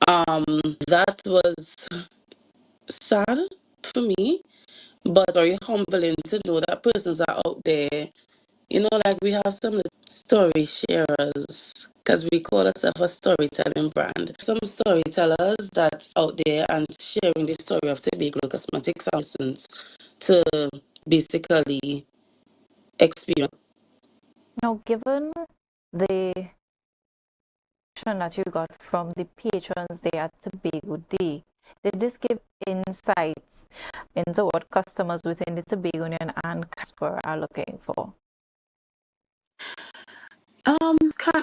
that was sad for me, but very humbling to know that persons are out there. Like we have some story sharers because we call ourselves a storytelling brand. Some storytellers that's out there and sharing the story of Tobago cosmetics and persons to basically experience. Now, given the that you got from the patrons there at Tobago Day, did this give insights into what customers within the Tobagonian and diaspora are looking for?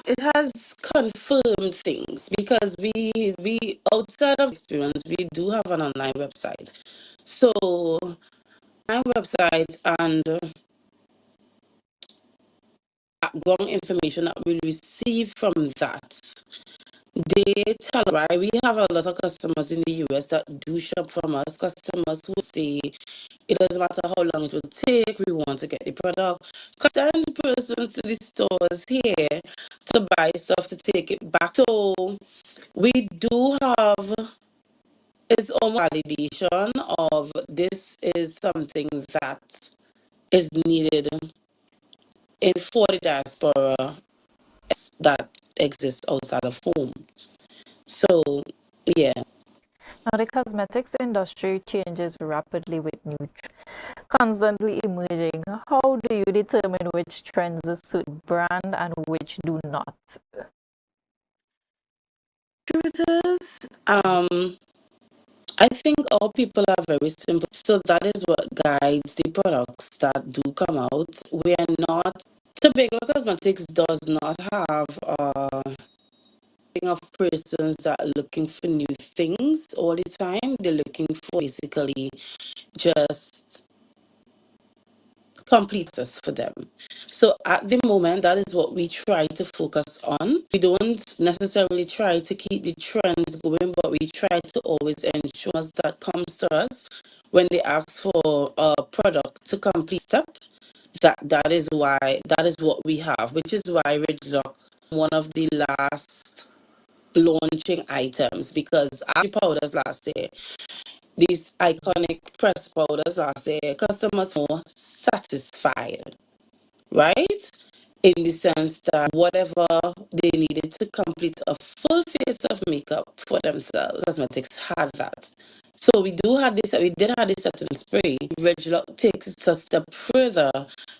It has confirmed things because we outside of experience, we do have an online website. So my website and background information that we receive from that, they tell us, right? We have a lot of customers in the US that do shop from us. Customers who say it doesn't matter how long it will take, we want to get the product. Send persons to the stores here to buy stuff to take it back. So we do have its own validation of this is something that is needed for the diaspora that exists outside of home. So, yeah. Now, the cosmetics industry changes rapidly with new trends constantly emerging. How do you determine which trends suit brand and which do not? Truth is, I think all people are very simple. So that is what guides the products that do come out. We are not, Tobago Cosmetics does not have a thing of persons that are looking for new things all the time. They're looking for basically just completeness for them. So at the moment, that is what we try to focus on. We don't necessarily try to keep the trends going, but we try to always ensure that comes to us when they ask for a product to complete step. That is what we have, which is why Red Lock one of the last launching items, because our powders last year, these iconic press powders last year, customers more satisfied, right? In the sense that whatever they needed to complete a full face of makeup for themselves, cosmetics had that. So we did have this setting spray. Regular takes it a step further,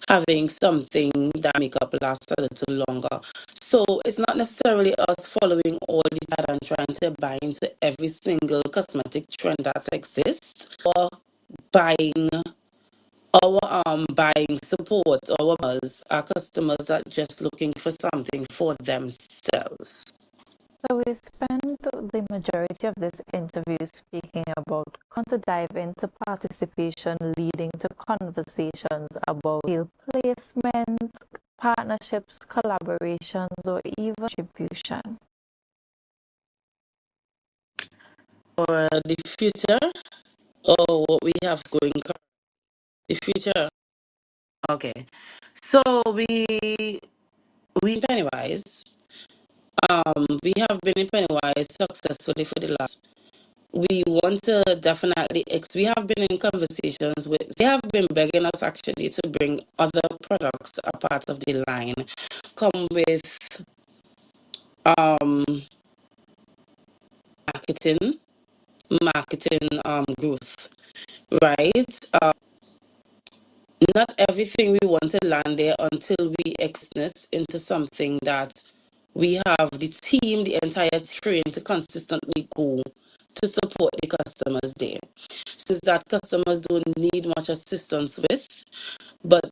having something that makeup lasts a little longer. So it's not necessarily us following all the that and trying to buy into every single cosmetic trend that exists, or buying our buying support, our members, our customers that just looking for something for themselves. So we spent the majority of this interview speaking about how to dive into participation, leading to conversations about deal placement, partnerships, collaborations, or even distribution. For the future, or what we have going, the future. Okay, so we Pennywise. We have been in Pennywise successfully for the last. We want to definitely. We have been in conversations with. They have been begging us actually to bring other products a part of the line, come with marketing growth, right? Not everything we want to land there until we extend into something that we have the team, the entire train to consistently go to support the customers there. So that customers don't need much assistance with, but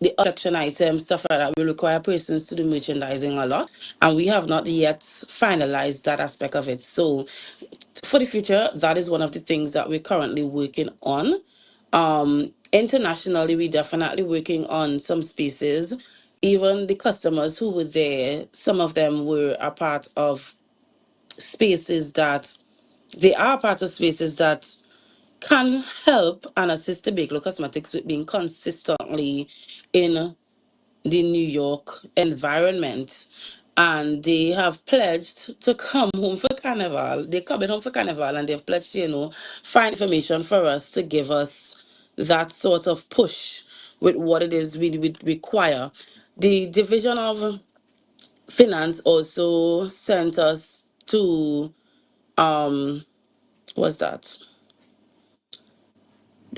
the collection items, stuff like that, will require persons to do merchandising a lot, and we have not yet finalized that aspect of it. So for the future, that is one of the things that we're currently working on. Internationally, we definitely working on some spaces. Even the customers who were there, some of them were a part of spaces that they are part of spaces that can help and assist the Tobago Cosmetics with being consistently in the New York environment. And they have pledged to come home for Carnival. They're coming home for Carnival and they've pledged to, find information for us to give us that sort of push with what it is we would require. The Division of Finance also sent us to, what's that?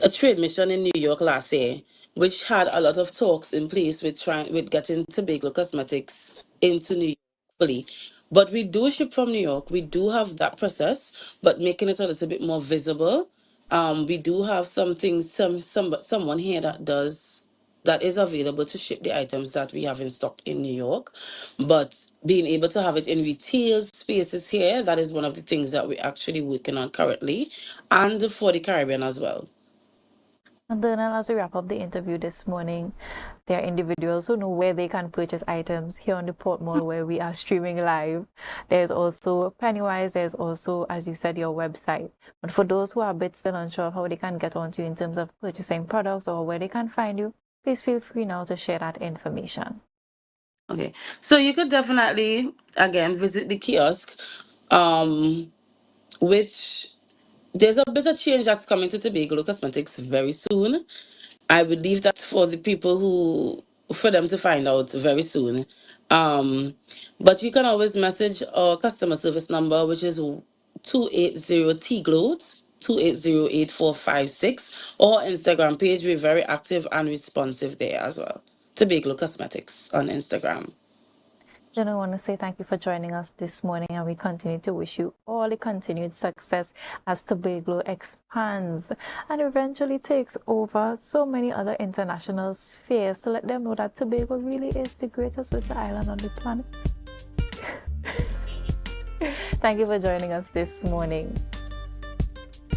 A trade mission in New York last year, which had a lot of talks in place with getting Tobago Cosmetics into New York fully. But we do ship from New York. We do have that process, but making it a little bit more visible. We do have someone here that is available to ship the items that we have in stock in New York. But being able to have it in retail spaces here, that is one of the things that we're actually working on currently, and for the Caribbean as well. And then as we wrap up the interview this morning, there are individuals who know where they can purchase items here on the Port Mall where we are streaming live. There's also Pennywise, there's also, as you said, your website. But for those who are a bit still unsure of how they can get onto you in terms of purchasing products or where they can find you, please feel free now to share that information. Okay, so you could definitely, again, visit the kiosk, which there's a bit of change that's coming to Tobago Cosmetics very soon. I would leave that for the people for them to find out very soon. But you can always message our customer service number, which is 280-TGLOAT, 280-8456, or Instagram page. We're very active and responsive there as well. Tobago Cosmetics on Instagram. Then I want to say thank you for joining us this morning, and we continue to wish you all the continued success as Tobago expands and eventually takes over so many other international spheres to let them know that Tobago really is the greatest little island on the planet. Thank you for joining us this morning.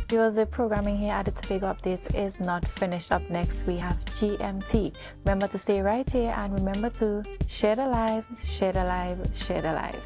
Viewers, the programming here at the Tobago Updates is not finished. Up next, we have GMT. Remember to stay right here and remember to share the live, share the live, share the live.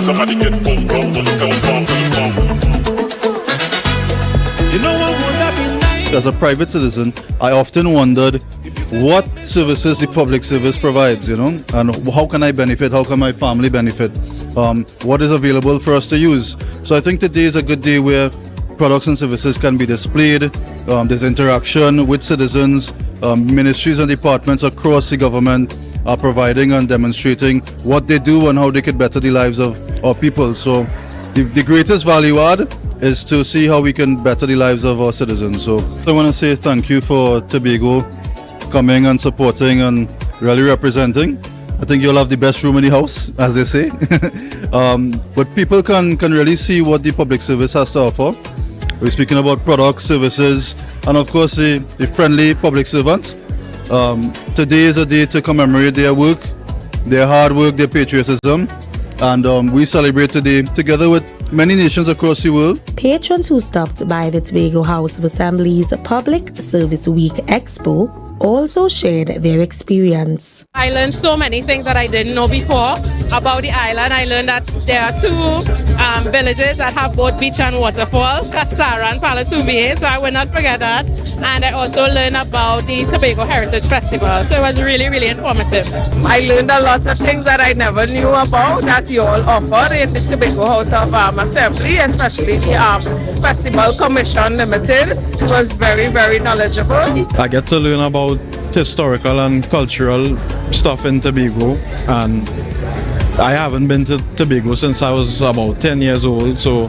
Somebody get phone call to the telephone, You know what would that be nice? As a private citizen, I often wondered what services the public service provides, and how can I benefit, how can my family benefit, what is available for us to use. So I think today is a good day where products and services can be displayed, there's interaction with citizens, ministries and departments across the government are providing and demonstrating what they do and how they could better the lives of our people. So the greatest value add is to see how we can better the lives of our citizens. So I want to say thank you for Tobago coming and supporting and really representing. I think you'll have the best room in the house, as they say. But people can really see what the public service has to offer. We're speaking about products, services, and of course the friendly public servant. Today is a day to commemorate their work, their hard work, their patriotism, and we celebrate today together with many nations across the world. Patrons who stopped by the Tobago House of Assembly's Public Service Week Expo also shared their experience. I learned so many things that I didn't know before about the island. I learned that there are two villages that have both beach and waterfall, Castara and Palatubi, so I will not forget that. And I also learned about the Tobago Heritage Festival, so it was really, really informative. I learned a lot of things that I never knew about that you all offer in the Tobago House of Assembly, especially the Festival Commission Limited. It was very, very knowledgeable. I get to learn about historical and cultural stuff in Tobago, and I haven't been to Tobago since I was about 10 years old, so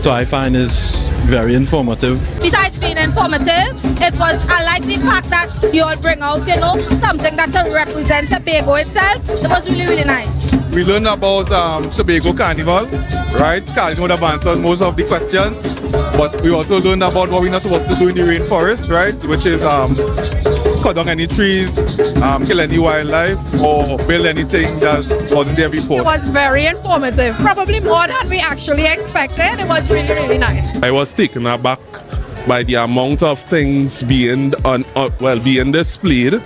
I find it's very informative. Besides being informative, I like the fact that you all bring out, something that represents Tobago itself. It was really, really nice. We learned about Tobago Carnival, right? Carnival would have answered most of the questions, but we also learned about what we're not supposed to do in the rainforest, right? Which is cut down any trees, kill any wildlife, or build anything that wasn't there before. It was very informative, probably more than we actually expected. It was really, really nice. I was taken aback by the amount of things being displayed.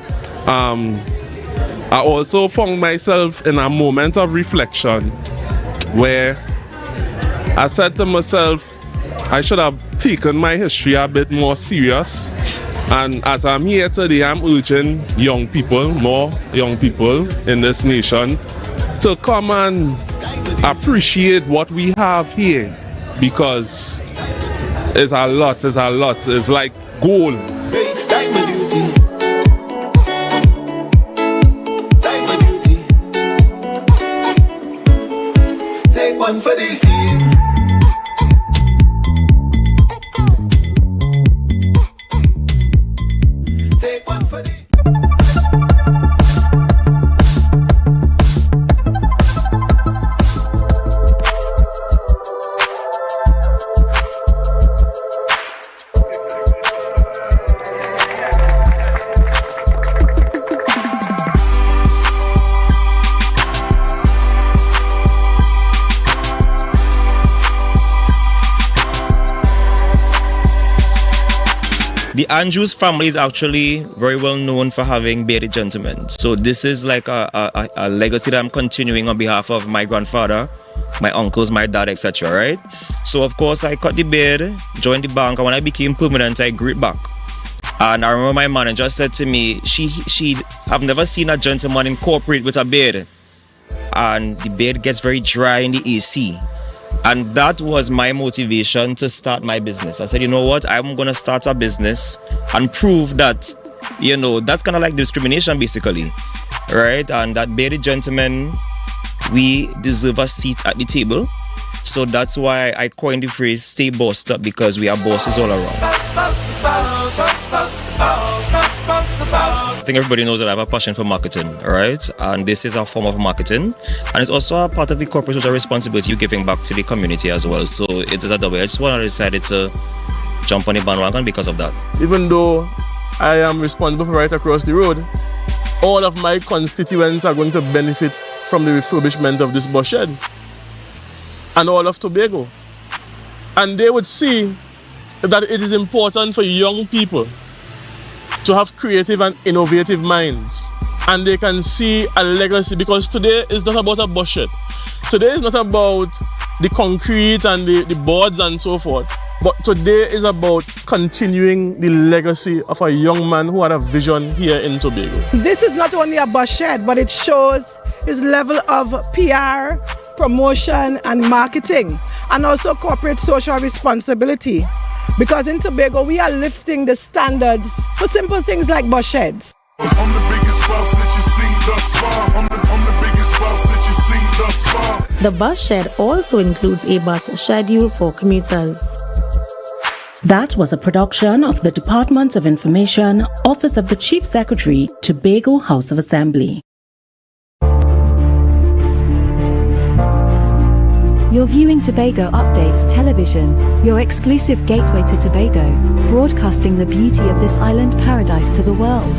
I also found myself in a moment of reflection where I said to myself, I should have taken my history a bit more serious. And as I'm here today, I'm urging more young people in this nation to come and appreciate what we have here, because it's a lot. It's like gold. Take one for the team. Take one for the The Andrews family is actually very well known for having bearded gentlemen. So this is like a legacy that I'm continuing on behalf of my grandfather, my uncles, my dad, etc. Right? So of course I cut the beard, joined the bank, and when I became permanent, I grew it back. And I remember my manager said to me, I've never seen a gentleman incorporate with a beard. And the beard gets very dry in the AC. And that was my motivation to start my business. I said, you know what, I'm going to start a business and prove that, you know, that's kind of like discrimination basically, right? And that bearded gentlemen, we deserve a seat at the table. So that's why I coined the phrase, stay bossed up, because we are bosses all around. I think everybody knows that I have a passion for marketing, right? And this is a form of marketing. And it's also a part of the corporate social responsibility, giving back to the community as well. So it is a double-edged sword. I decided to jump on the bandwagon because of that. Even though I am responsible for right across the road, all of my constituents are going to benefit from the refurbishment of this bus shed. And all of Tobago. And they would see that it is important for young people to have creative and innovative minds. And they can see a legacy, because today is not about a bus shed. Today is not about the concrete and the boards and so forth. But today is about continuing the legacy of a young man who had a vision here in Tobago. This is not only a bus shed, but it shows his level of PR, promotion and marketing, and also corporate social responsibility. Because in Tobago, we are lifting the standards for simple things like bus sheds. I'm the biggest boss that you see thus far. I'm the biggest boss that you see thus far. The bus shed also includes a bus schedule for commuters. That was a production of the Department of Information, Office of the Chief Secretary, Tobago House of Assembly. You're viewing Tobago Updates Television, your exclusive gateway to Tobago, broadcasting the beauty of this island paradise to the world.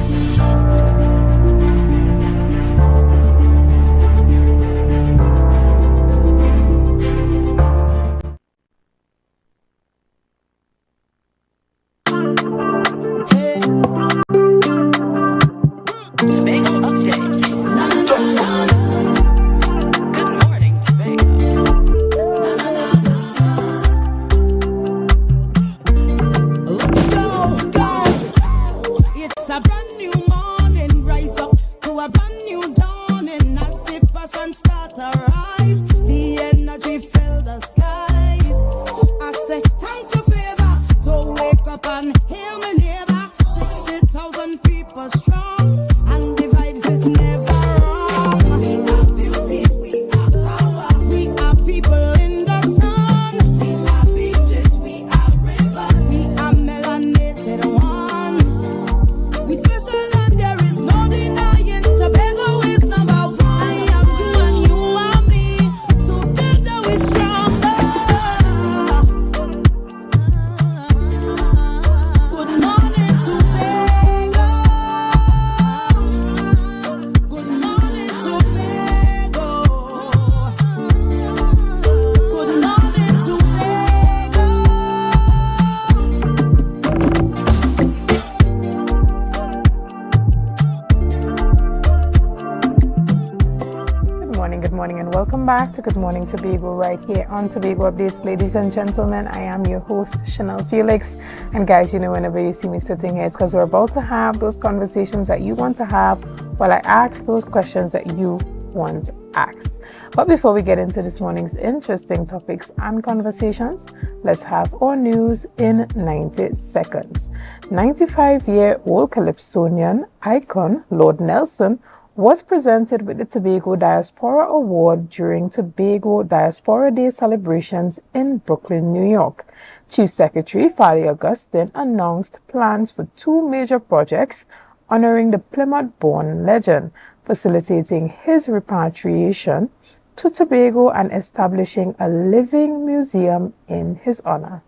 Back to Good Morning Tobago right here on Tobago Updates. Ladies and gentlemen, I am your host Chanel Felix, and guys, you know, whenever you see me sitting here, it's because we're about to have those conversations that you want to have while I ask those questions that you want asked. But before we get into this morning's interesting topics and conversations, let's have our news in 90 seconds. 95-year-old Calypsonian icon Lord Nelson was presented with the Tobago Diaspora Award during Tobago Diaspora Day celebrations in Brooklyn, New York. Chief Secretary Fali Augustine announced plans for two major projects honoring the Plymouth-born legend, facilitating his repatriation to Tobago and establishing a living museum in his honor.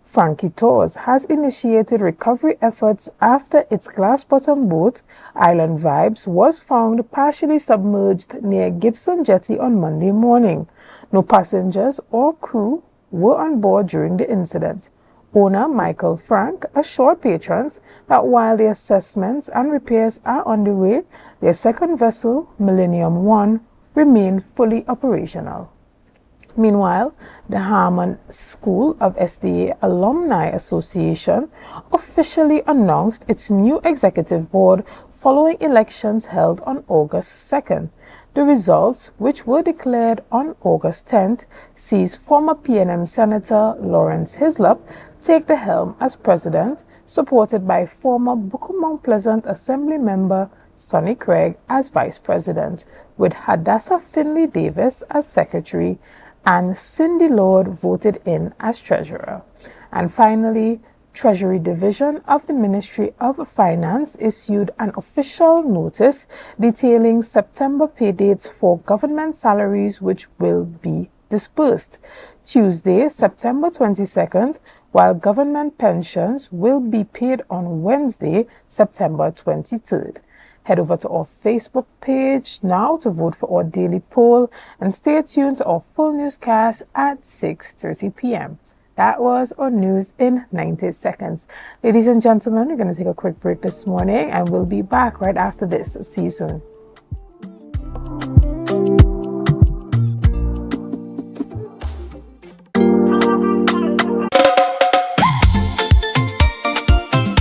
Frankie Tours has initiated recovery efforts after its glass-bottom boat, Island Vibes, was found partially submerged near Gibson Jetty on Monday morning. No passengers or crew were on board during the incident. Owner Michael Frank assured patrons that while the assessments and repairs are on the way, their second vessel, Millennium 1, remain fully operational. Meanwhile, the Harmon School of SDA Alumni Association officially announced its new executive board following elections held on August 2nd. The results, which were declared on August 10th, sees former PNM Senator Lawrence Hislop take the helm as president, supported by former Booker Mount Pleasant Assembly member Sonny Craig as vice president, with Hadassah Finley Davis as secretary and Cindy Lord voted in as treasurer. And finally, Treasury Division of the Ministry of Finance issued an official notice detailing September pay dates for government salaries which will be disbursed Tuesday, September 22nd, while government pensions will be paid on Wednesday, September 23rd. Head over to our Facebook page now to vote for our daily poll and stay tuned to our full newscast at 6:30 p.m. That was our news in 90 seconds. Ladies and gentlemen, we're going to take a quick break this morning and we'll be back right after this. See you soon.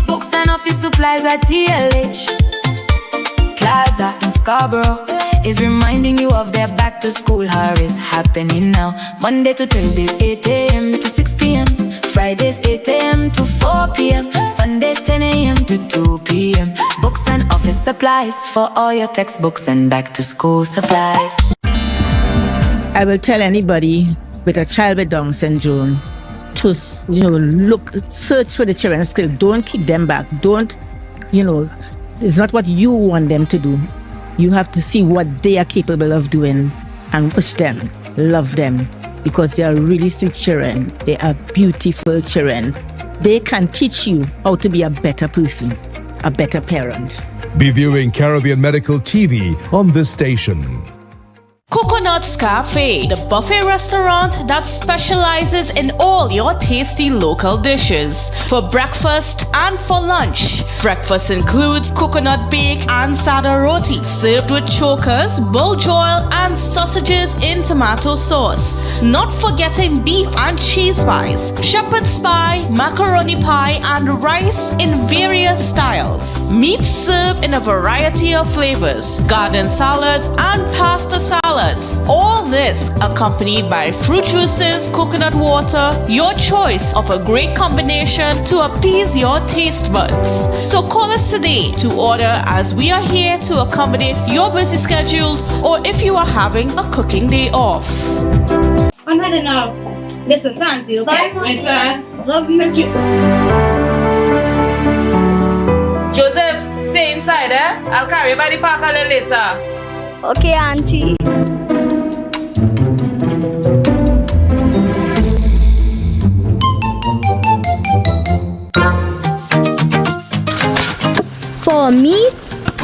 Books and office supplies at TLH Plaza in Scarborough is reminding you of their back to school hour is happening now. Monday to Thursdays 8 a.m. to 6 p.m. Fridays 8 a.m. to 4 p.m. Sundays 10 a.m. to 2 p.m. Books and office supplies for all your textbooks and back to school supplies. I will tell anybody with a child with Down syndrome to, search for the children's skill. Don't keep them back. Don't, it's not what you want them to do. You have to see what they are capable of doing and push them, love them, because they are really sweet children. They are beautiful children. They can teach you how to be a better person, a better parent. Be viewing Caribbean Medical TV on this station. Coconut's Cafe, the buffet restaurant that specializes in all your tasty local dishes. For breakfast and for lunch. Breakfast includes coconut bake and sada roti, served with chokers, bull joil, and sausages in tomato sauce. Not forgetting beef and cheese pies, shepherd's pie, macaroni pie, and rice in various styles. Meats served in a variety of flavors, garden salads, and pasta salads. All this accompanied by fruit juices, coconut water, your choice of a great combination to appease your taste buds. So call us today to order, as we are here to accommodate your busy schedules or if you are having a cooking day off. I'm heading out. Listen, thank you. Bye, Mom. Love you. Joseph, stay inside, I'll carry you by the park a little later. Okay, Auntie. For me,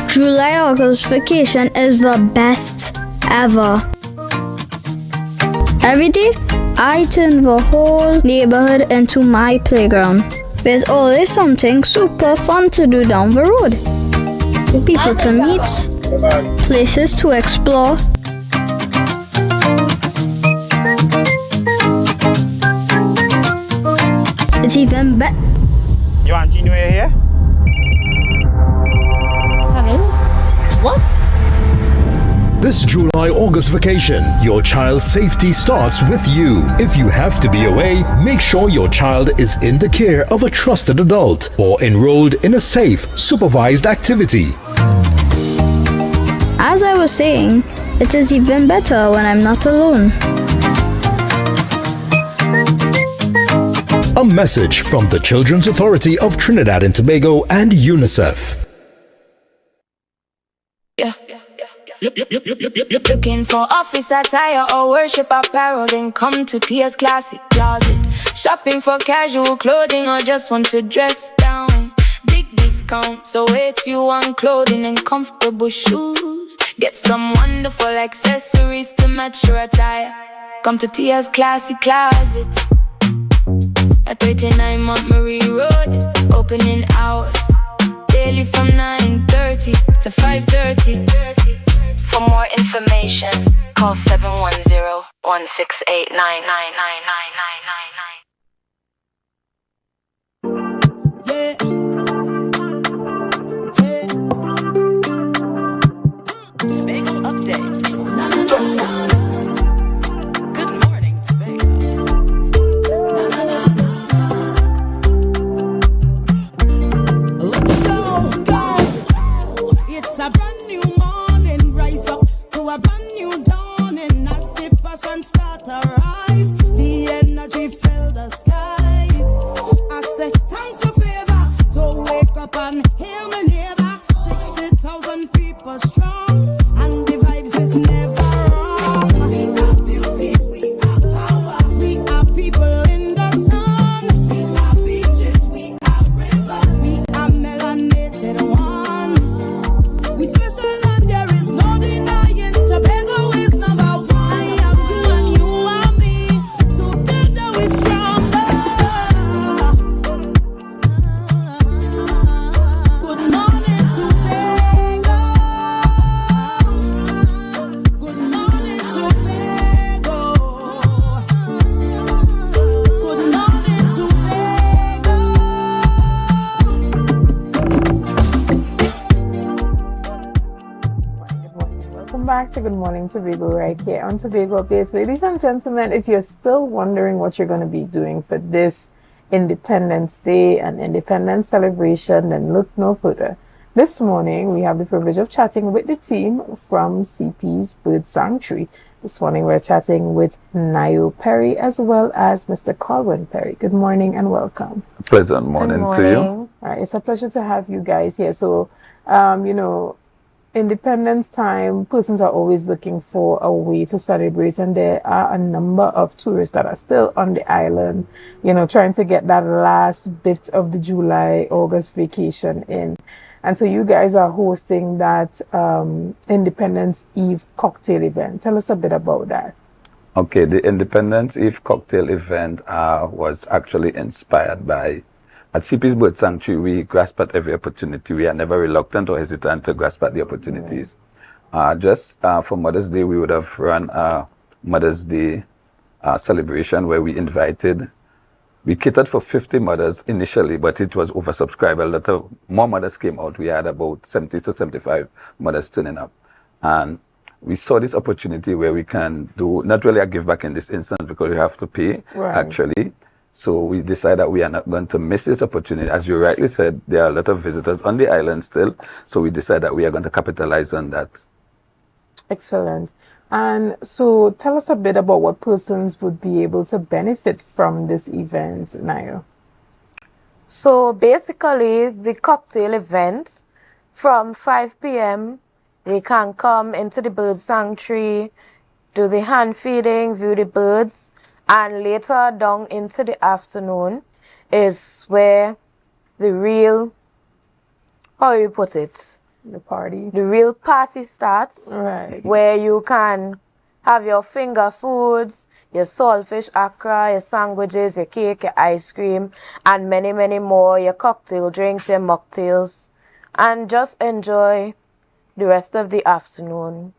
July-August vacation is the best ever. Every day, I turn the whole neighborhood into my playground. There's always something super fun to do down the road. People to meet, places to explore. It's even better. Your auntie knew you're here? Hello? What? This July-August vacation, your child's safety starts with you. If you have to be away, make sure your child is in the care of a trusted adult or enrolled in a safe, supervised activity. As I was saying, it is even better when I'm not alone. A message from the Children's Authority of Trinidad and Tobago and UNICEF. Looking for office attire or worship apparel, then come to Tia's Classic Closet. Shopping for casual clothing or just want to dress down. Big discount, so it's you on clothing and comfortable shoes. Get some wonderful accessories to match your attire. Come to Tia's Classic Closet. at 39 Montgomery Road. Opening hours daily from 9:30 to 5:30. For more information, call 710-168-9999999. Yeah. Tobago updates. Good morning, Tobago. Let's go. It's a brand new morning. Rise up to a brand new dawning. As the passion start to rise, the energy fill the skies. I say thanks for favor to wake up and hear me neighbor. 60,000 people strong, and the vibes is never wrong. We are beauty, we are power, we are people in the sun. We are beaches, we are rivers, we are melanated ones. We special and there is no denying. Tobago is number one. I am you and you are me. Together we stronger. Good morning, Tobago. Good morning, Tobago. Good morning, Tobago. Welcome back to Good Morning Tobago right here on Tobago Updates. Ladies and gentlemen, if you're still wondering what you're going to be doing for this Independence Day and Independence celebration, then look no further. This morning, we have the privilege of chatting with the team from CP's Bird Sanctuary. This morning, we're chatting with Nayo Perry as well as Mr. Colwyn Perry. Good morning and welcome. Pleasant morning to you. All right, it's a pleasure to have you guys here. So, Independence time, persons are always looking for a way to celebrate, and there are a number of tourists that are still on the island, trying to get that last bit of the July, August vacation in. And so you guys are hosting that Independence Eve cocktail event. Tell us a bit about that. Okay, the Independence Eve cocktail event was actually inspired by, at CP's Bird Sanctuary, we grasp at every opportunity. We are never reluctant or hesitant to grasp at the opportunities. Just for Mother's Day, we would have run a Mother's Day celebration where we catered for 50 mothers initially, but it was oversubscribed. A lot of more mothers came out. We had about 70 to 75 mothers turning up. And we saw this opportunity where we can do, not really a give back in this instance because we have to pay, actually. So we decided that we are not going to miss this opportunity. As you rightly said, there are a lot of visitors on the island still. So we decided that we are going to capitalize on that. Excellent. And so tell us a bit about what persons would be able to benefit from this event, Nayo. So basically, the cocktail event from 5 p.m., they can come into the bird sanctuary, do the hand feeding, view the birds, and later down into the afternoon is where the real, how you put it? The party. The real party starts. Right. Where you can have your finger foods, your saltfish akra, your sandwiches, your cake, your ice cream, and many, many more, your cocktail drinks, your mocktails, and just enjoy the rest of the afternoon.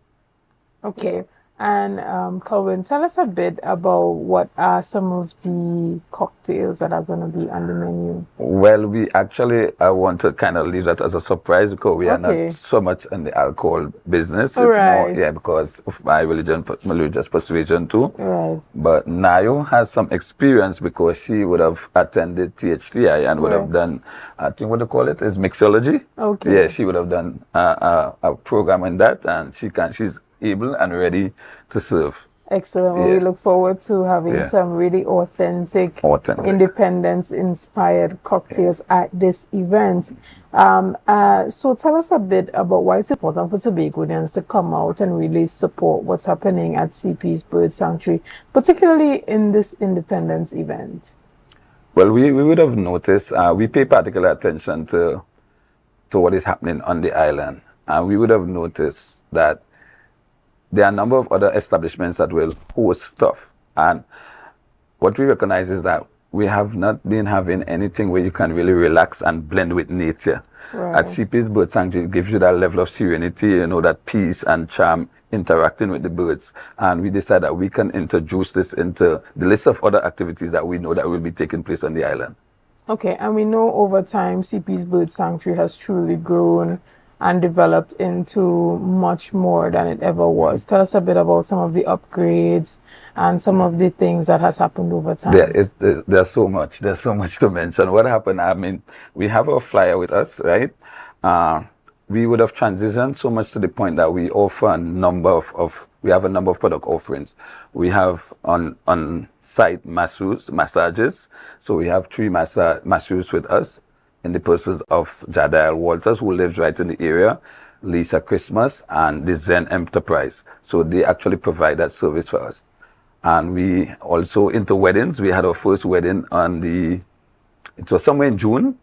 Okay. And Colwyn, tell us a bit about what are some of the cocktails that are going to be on the menu. Well, we actually, I want to kind of leave that as a surprise because we are not so much in the alcohol business. It's more, because of my religious persuasion too. Right. But Nayo has some experience because she would have attended THTI and would have done, I think what they call it is mixology. Okay. Yeah, she would have done a program in that, and she's able and ready to serve. Excellent. Well, we look forward to having some really authentic. Independence-inspired cocktails at this event. So tell us a bit about why it's important for Tobagonians to come out and really support what's happening at CP's Bird Sanctuary, particularly in this Independence event. Well, we would have noticed, we pay particular attention to what is happening on the island. And we would have noticed that there are a number of other establishments that will host stuff. And what we recognize is that we have not been having anything where you can really relax and blend with nature. Right. At CP's Bird Sanctuary, it gives you that level of serenity, you know, that peace and charm interacting with the birds. And we decided that we can introduce this into the list of other activities that we know that will be taking place on the island. Okay, and we know over time CP's Bird Sanctuary has truly grown and developed into much more than it ever was. Tell us a bit about some of the upgrades and some of the things that has happened over time. There's so much. There's so much to mention. What happened, I mean, we have our flyer with us, right? We would have transitioned so much to the point that we offer a number of we have a number of product offerings. We have on-site massages. So we have 3 masseurs with us, in the persons of Jadiel Walters, who lives right in the area, Lisa Christmas, and the Zen Enterprise. So they actually provide that service for us. And we also into weddings. We had our first wedding it was somewhere in June,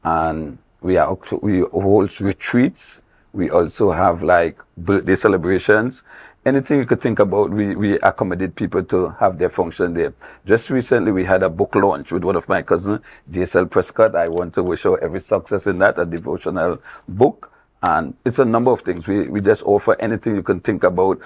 and we hold retreats. We also have like birthday celebrations. Anything you could think about, we accommodate people to have their function there. Just recently, we had a book launch with one of my cousins, JSL Prescott. I want to wish her every success in that, a devotional book. And it's a number of things. We just offer anything you can think about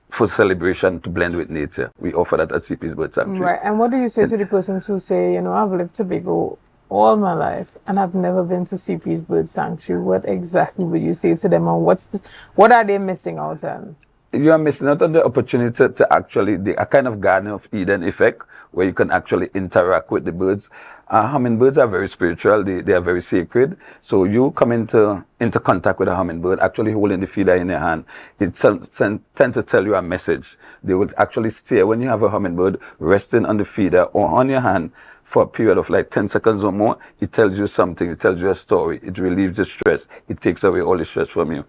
for celebration to blend with nature. We offer that at CP's Bird Sanctuary. Right, and what do you say to the persons who say, you know, I've lived Tobago all my life and I've never been to CP's Bird Sanctuary? What exactly would you say to them, and what are they missing out on? You are missing out on the opportunity to actually, a kind of Garden of Eden effect, where you can actually interact with the birds. Hummingbirds are very spiritual, they are very sacred. So you come into contact with a hummingbird, actually holding the feeder in your hand, it tends to tell you a message. They will actually stare when you have a hummingbird resting on the feeder or on your hand for a period of like 10 seconds or more. It tells you something, it tells you a story, it relieves the stress, it takes away all the stress from you.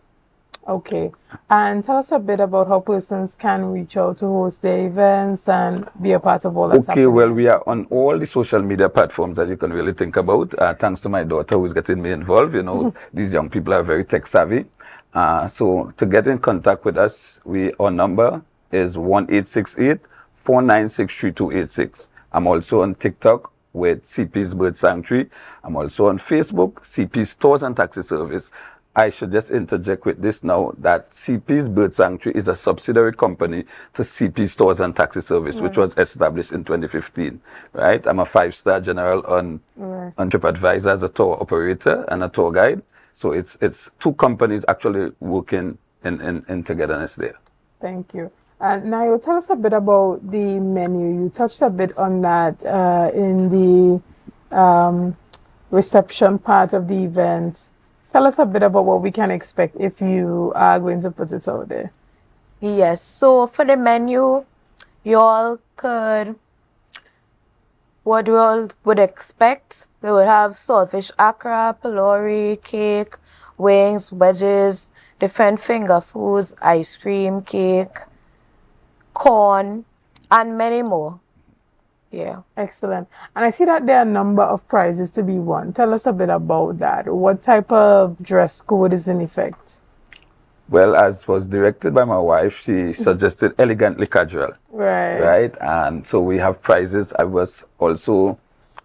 Okay, and tell us a bit about how persons can reach out to host their events and be a part of all that. Okay, well, we are on all the social media platforms that you can really think about. Thanks to my daughter who's getting me involved. You know, these young people are very tech savvy. So to get in contact with us, our number is 1-868-496-3286. I'm also on TikTok with CP's Bird Sanctuary. I'm also on Facebook, CP Stores and Taxi Service. I should just interject with this now, that CP's Bird Sanctuary is a subsidiary company to CP Stores and Taxi Service, which was established in 2015, right? I'm a 5-star general on TripAdvisor as a tour operator and a tour guide. So it's 2 companies actually working in togetherness there. Thank you. Now, you tell us a bit about the menu. You touched a bit on that in the reception part of the event. Tell us a bit about what we can expect if you are going to put it out there. Yes, so for the menu, you all could, what you all would expect, they would have saltfish akra, pilori, cake, wings, wedges, different finger foods, ice cream, cake, corn, and many more. Yeah. Excellent. And I see that there are a number of prizes to be won. Tell us a bit about that. What type of dress code is in effect? Well, as was directed by my wife, she suggested elegantly casual. Right. And so we have prizes. I was also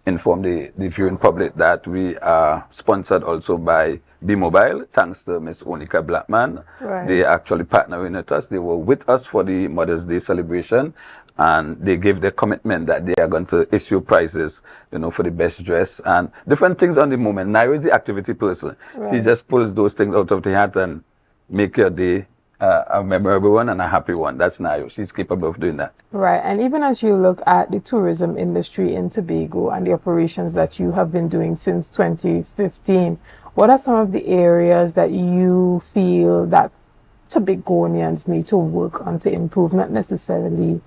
informed the viewing public that we are sponsored also by B-Mobile, thanks to Miss Onika Blackman. Right. They actually partnering with us. They were with us for the Mother's Day celebration. And they gave their commitment that they are going to issue prizes, you know, for the best dress and different things on the moment. Nairo is the activity person. Right. She just pulls those things out of the hat and make your day a memorable one and a happy one. That's Nairo. She's capable of doing that. Right. And even as you look at the tourism industry in Tobago and the operations that you have been doing since 2015, what are some of the areas that you feel that Tobagonians need to work on to improve, not necessarily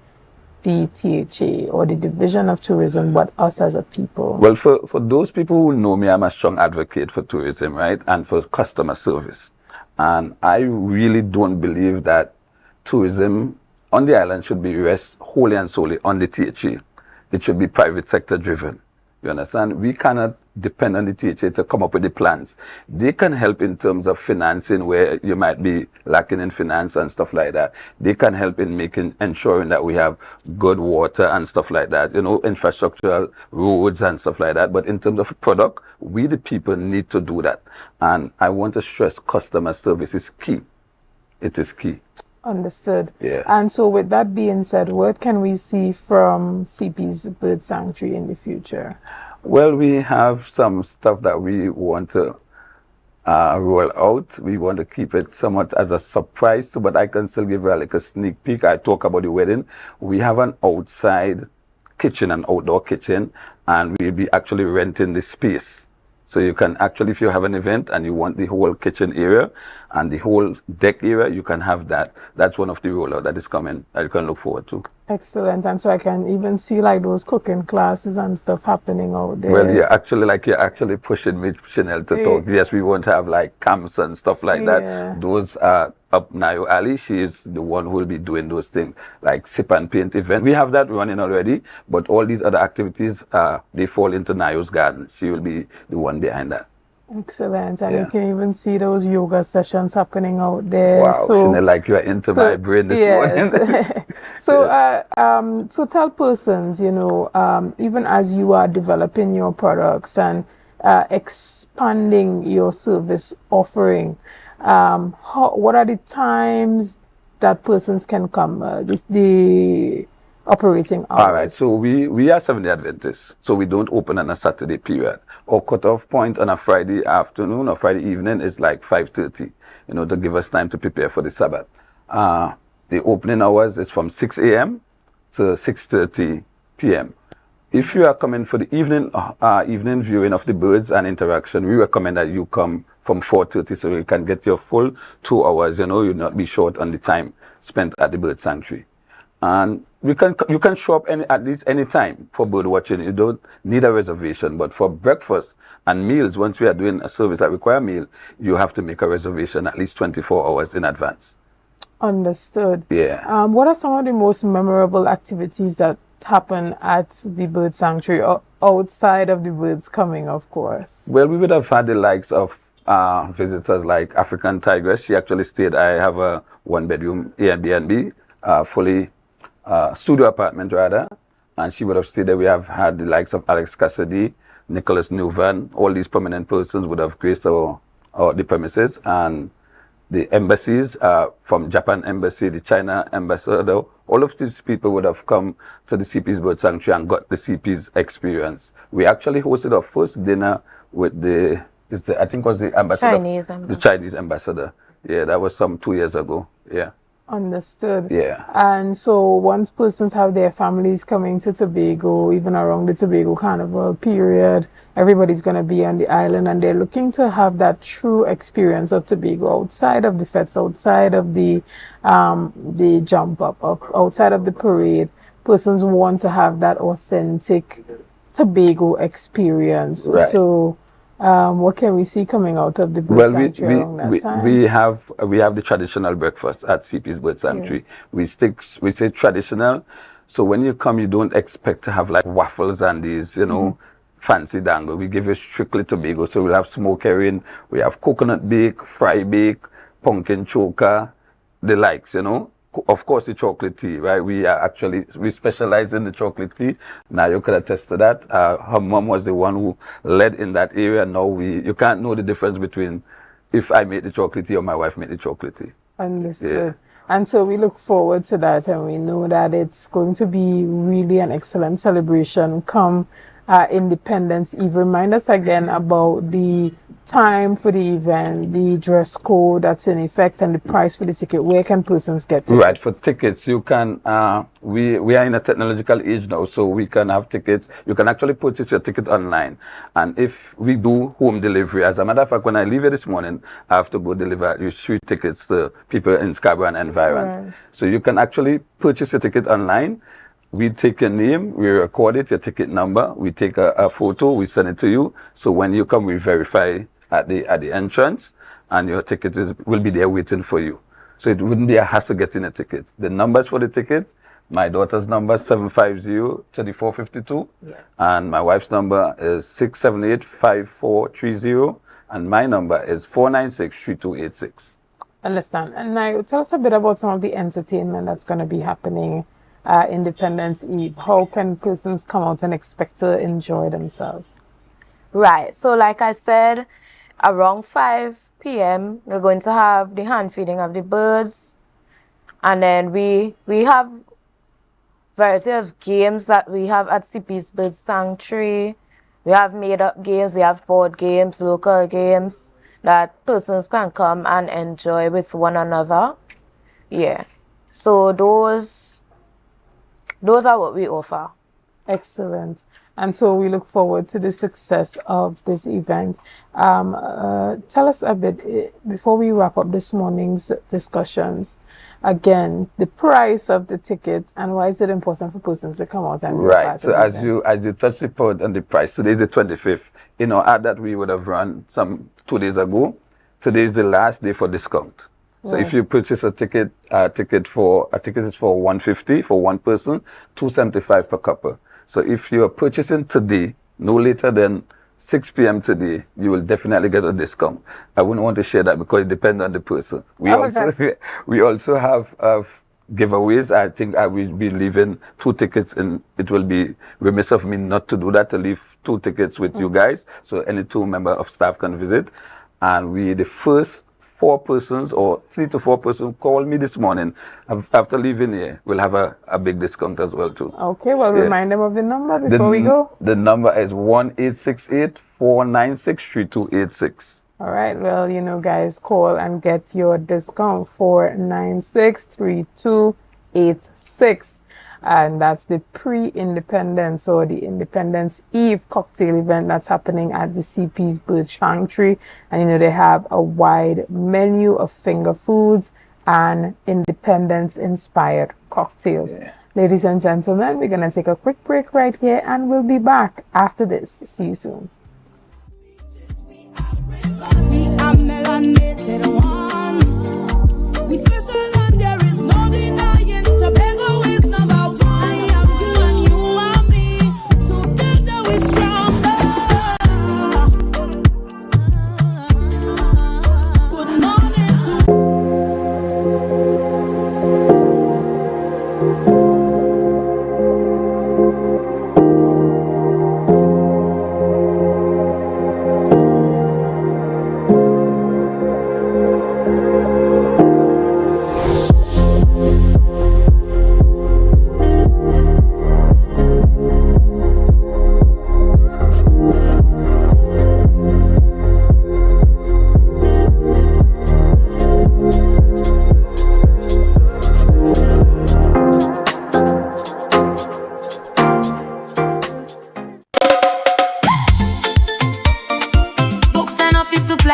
the THA or the Division of Tourism, but us as a people? Well, for those people who know me, I'm a strong advocate for tourism, right? And for customer service. And I really don't believe that tourism on the island should be rest wholly and solely on the THA. It should be private sector driven. You understand? We cannot depend on the THA to come up with the plans. They can help in terms of financing where you might be lacking in finance and stuff like that. They can help in ensuring that we have good water and stuff like that, you know, infrastructural roads and stuff like that. But in terms of product, we the people need to do that. And I want to stress customer service is key. It is key. Understood. Yeah. And so with that being said, what can we see from CP's Bird Sanctuary in the future? Well, we have some stuff that we want to roll out. We want to keep it somewhat as a surprise, but I can still give you like a sneak peek. I talk about the wedding. We have an outside kitchen, an outdoor kitchen, and we'll be actually renting the space. So you can actually, if you have an event and you want the whole kitchen area and the whole deck area, you can have that. That's one of the rollout that is coming that you can look forward to. Excellent. And so I can even see like those cooking classes and stuff happening out there. Well, you're actually pushing me, Chanel, to talk. Yes, we want to have like camps and stuff like that. Those are up Nayo Ali. She is the one who will be doing those things like sip and paint event. We have that running already, but all these other activities, they fall into Nayo's garden. She will be the one behind that. Excellent. And you can even see those yoga sessions happening out there. Wow, so, Chanel, like you are into my brain this morning. So tell persons, you know, even as you are developing your products and expanding your service offering, what are the times that persons can come, the operating hours? All right, so we are Seventh-day Adventists, so we don't open on a Saturday period. Our cutoff point on a Friday afternoon or Friday evening is like 5:30, you know, to give us time to prepare for the Sabbath. The opening hours is from 6 a.m. to 6:30 p.m. If you are coming for the evening viewing of the birds and interaction, we recommend that you come from 4:30 so you can get your full 2 hours, you know, you'll not be short on the time spent at the bird sanctuary. And you can show up at least any time for bird watching. You don't need a reservation. But for breakfast and meals, once we are doing a service that require a meal, you have to make a reservation at least 24 hours in advance. Understood. Yeah. What are some of the most memorable activities that happen at the bird sanctuary outside of the birds coming, of course? Well, we would have had the likes of visitors like African Tigress. She actually stayed. I have a one-bedroom Airbnb, fully studio apartment rather, and she would have stayed there. We have had the likes of Alex Cassidy, Nicholas Newvan. All these prominent persons would have graced the premises, and the embassies from Japan Embassy, the China Ambassador, all of these people would have come to the CP's Bird Sanctuary and got the CP's experience. We actually hosted our first dinner with I think was the ambassador. The Chinese ambassador. Yeah, that was some 2 years ago. Yeah. Understood. Yeah. And so once persons have their families coming to Tobago, even around the Tobago Carnival period, everybody's going to be on the island and they're looking to have that true experience of Tobago outside of the fets, outside of the jump up, outside of the parade. Persons want to have that authentic Tobago experience. Right. So what can we see coming out of the bird sanctuary around that time? We have the traditional breakfast at CP's Bird Sanctuary. We say traditional, so when you come, you don't expect to have like waffles and these, you know, fancy dangle. We give you strictly Tobago, so we'll have smoke herring, we have coconut bake, fry bake, pumpkin choker, the likes, you know. Of course, the chocolate tea, right? We specialize in the chocolate tea. Now you could attest to that. Her mom was the one who led in that area. Now you can't know the difference between if I make the chocolate tea or my wife made the chocolate tea. Understood. Yeah. And so we look forward to that, and we know that it's going to be really an excellent celebration come Independence Eve. Remind us again about the time for the event, the dress code that's in effect, and the price for the ticket. Where can persons get tickets? Right, for tickets, you can, we are in a technological age now, so we can have tickets. You can actually purchase your ticket online. And if we do home delivery, as a matter of fact, when I leave here this morning, I have to go deliver 3 tickets to people in Scarborough and environs. Right. So you can actually purchase your ticket online. We take your name, we record it, your ticket number, we take a photo, we send it to you. So when you come, we verify at the entrance, and your ticket will be there waiting for you. So it wouldn't be a hassle getting a ticket. The numbers for the ticket, My daughter's number is 750-3452. And my wife's number is 678-5430. And my number is 496-3286. Understand. And now tell us a bit about some of the entertainment that's going to be happening Independence Eve. How can persons come out and expect to enjoy themselves? Right. So like I said, around 5 p.m. we're going to have the hand feeding of the birds. And then we have variety of games that we have at CP's Bird Sanctuary. We have made-up games, we have board games, local games that persons can come and enjoy with one another. Yeah. So those are what we offer. Excellent. And so we look forward to the success of this event. Tell us a bit, before we wrap up this morning's discussions, again, the price of the ticket and why is it important for persons to come out and be Right. part So of as the you touched the point on the price, today is the 25th. You know, at that we would have run 2 days ago. Today is the last day for discount. So if you purchase a ticket is for $150 for one person, $275 per couple. So if you are purchasing today, no later than 6 p.m. today, you will definitely get a discount. I wouldn't want to share that because it depends on the person. We also have giveaways. I think I will be leaving 2 tickets, and it will be remiss of me not to do that, to leave 2 tickets with you guys. So any 2 members of staff can visit. And the first 4 persons or 3 to 4 persons call me this morning after leaving here, we'll have a big discount as well too. Okay, well, remind them of the number before we go. The number is 1-868-496-3286. All right, well, you know, guys, call and get your discount for 963286. And that's the pre-independence or the Independence Eve cocktail event that's happening at the CP's Bird Sanctuary. And, you know, they have a wide menu of finger foods and independence-inspired cocktails. Yeah. Ladies and gentlemen, we're going to take a quick break right here and we'll be back after this. See you soon.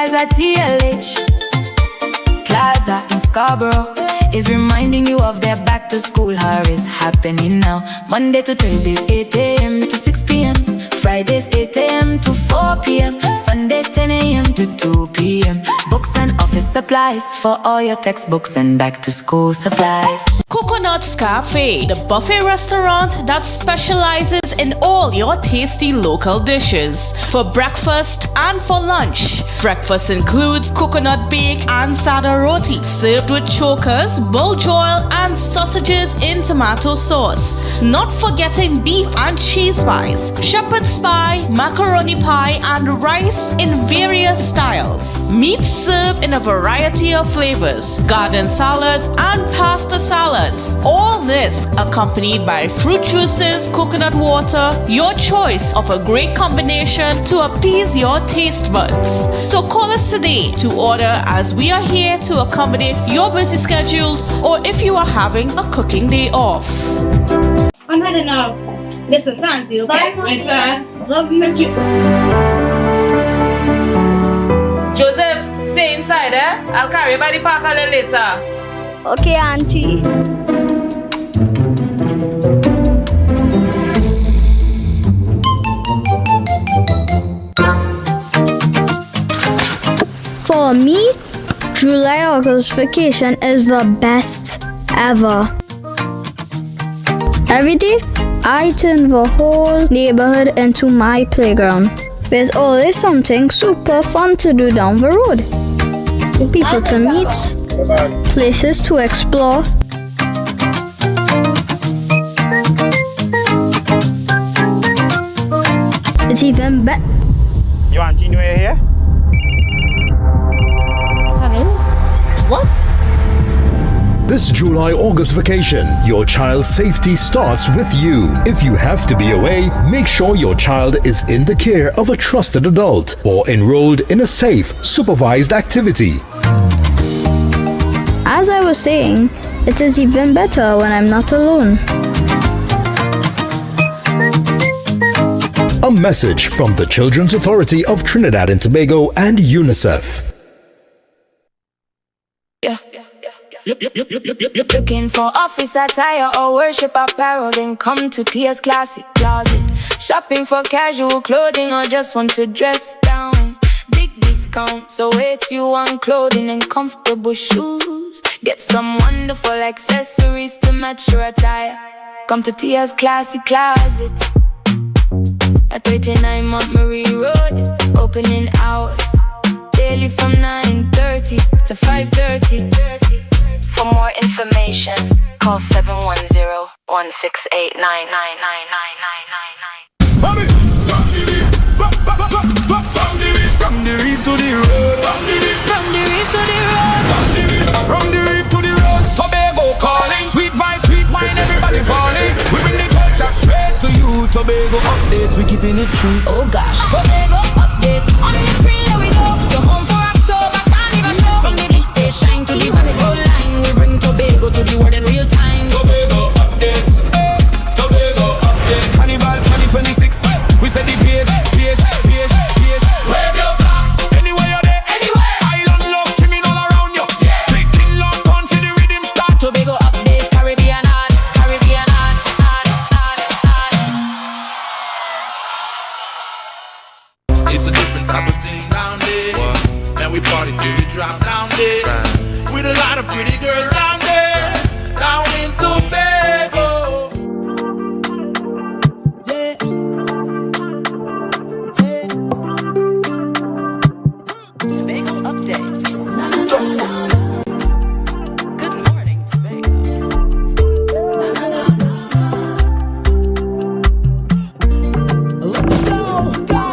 At TLH Plaza in Scarborough is reminding you of their back to school hurry is happening now. Monday to Thursdays 8 a.m. to 6 p.m. Fridays 8 a.m. to 4 p.m. Sundays 10 a.m. to 2 p.m. Books and office supplies for all your textbooks and back to school supplies. Coconut's Cafe, the buffet restaurant that specializes in all your tasty local dishes. For breakfast and for lunch. Breakfast includes coconut bake and sada roti, served with chokers, bull joil, and sausages in tomato sauce. Not forgetting beef and cheese pies, shepherd's pie, macaroni pie, and rice in various styles. Meats served in a variety of flavors, garden salads and pasta salads. All this accompanied by fruit juices, coconut water, your choice of a great combination to appease your taste buds. So call us today to order, as we are here to accommodate your busy schedules or if you are having a cooking day off. I'm heading off. Listen, thank you. Bye, Mom. Love you. Joseph, stay inside, eh? I'll carry you by the park a little later. Okay, Auntie. For me, July-August vacation is the best ever. Every day, I turn the whole neighborhood into my playground. There's always something super fun to do down the road. People to meet, places to explore. It's even better. You want New Year here? What? This July-August vacation, your child's safety starts with you. If you have to be away, make sure your child is in the care of a trusted adult or enrolled in a safe, supervised activity. As I was saying, it is even better when I'm not alone. A message from the Children's Authority of Trinidad and Tobago and UNICEF. Looking for office attire or worship apparel, then come to Tia's Classic Closet. Shopping for casual clothing or just want to dress down. Big discount, so it's you on clothing and comfortable shoes. Get some wonderful accessories to match your attire. Come to Tia's Classic Closet at 39 Montgomery Road. Opening hours daily from 9:30 to 5:30. For more information, call 710-168-9999999. From the reef to the road. From the reef to the road. From the reef to the road. Tobago calling. Sweet vibes, sweet wine, everybody falling. We bring the culture straight to you. Tobago updates, we keeping it true. Oh gosh, Tobago updates on the screen. Here we go. You're home for October, can't even show. From the big station to the rabbit hole line, we bring Tobago to the world in real time. Tobago updates, Tobago updates. Carnival 2026, we said the pace, pace, pace, pace. Wave your flag, anywhere you're there, anywhere. Island love trimming all around you. Yeah. Big thing lock on for the rhythm start. Tobago updates, Caribbean art, Caribbean art, art, art, art. It's a different type of thing down there. And we party till we drop down there. With a lot of pretty girls down there. Down in Tobago. Yeah. Tobago updates. Good morning, Tobago. Let's go, go.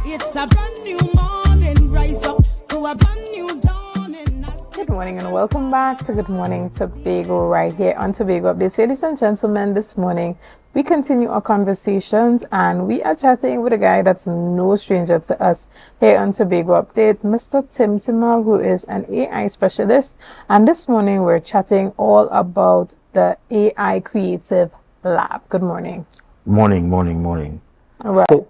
It's a brand new morning. Rise up to a brand new dawning. Good morning and welcome back to Good Morning Tobago right here on Tobago Updates. Ladies and gentlemen, this morning we continue our conversations and we are chatting with a guy that's no stranger to us here on Tobago Update, Mr. Tim Timmer, who is an AI specialist. And this morning we're chatting all about the AI Creative Lab. Good morning. Morning. All right. So,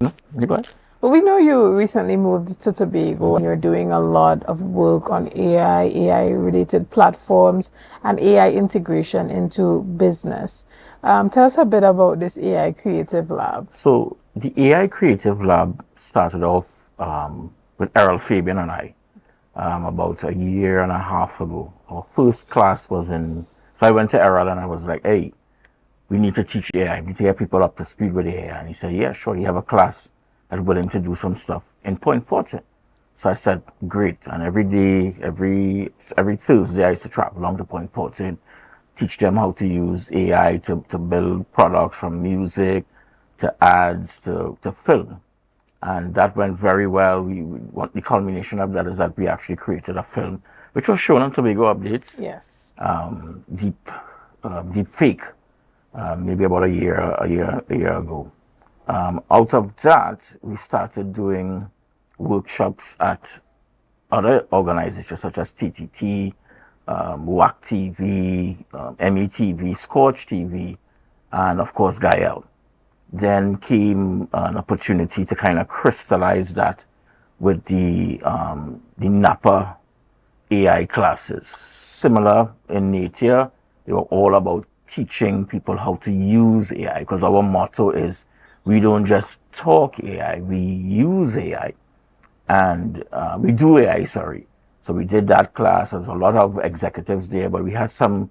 no, you go ahead. Well, we know you recently moved to Tobago and you're doing a lot of work on AI-related platforms and AI integration into business. Tell us a bit about this AI Creative Lab. So the AI Creative Lab started off with Errol Fabian and I about a year and a half ago. Our first class was so I went to Errol and I was like, hey, we need to teach AI. We need to get people up to speed with AI. And he said, yeah, sure, you have a class that's willing to do some stuff in Point Fortin. So I said, great. And every day, every Thursday, I used to travel along to Point Fortin, teach them how to use AI to build products from music to ads to film. And that went very well. The culmination of that is that we actually created a film, which was shown on Tobago Updates. Yes. Deep fake, maybe about a year ago. Out of that, we started doing workshops at other organizations such as TTT, WAC TV, METV, Scorch TV, and of course Gael. Then came an opportunity to kind of crystallize that with the Napa AI classes. Similar in nature, they were all about teaching people how to use AI, because our motto is we don't just talk AI, we use AI. And we do AI, sorry. So we did that class. There's a lot of executives there, but we had some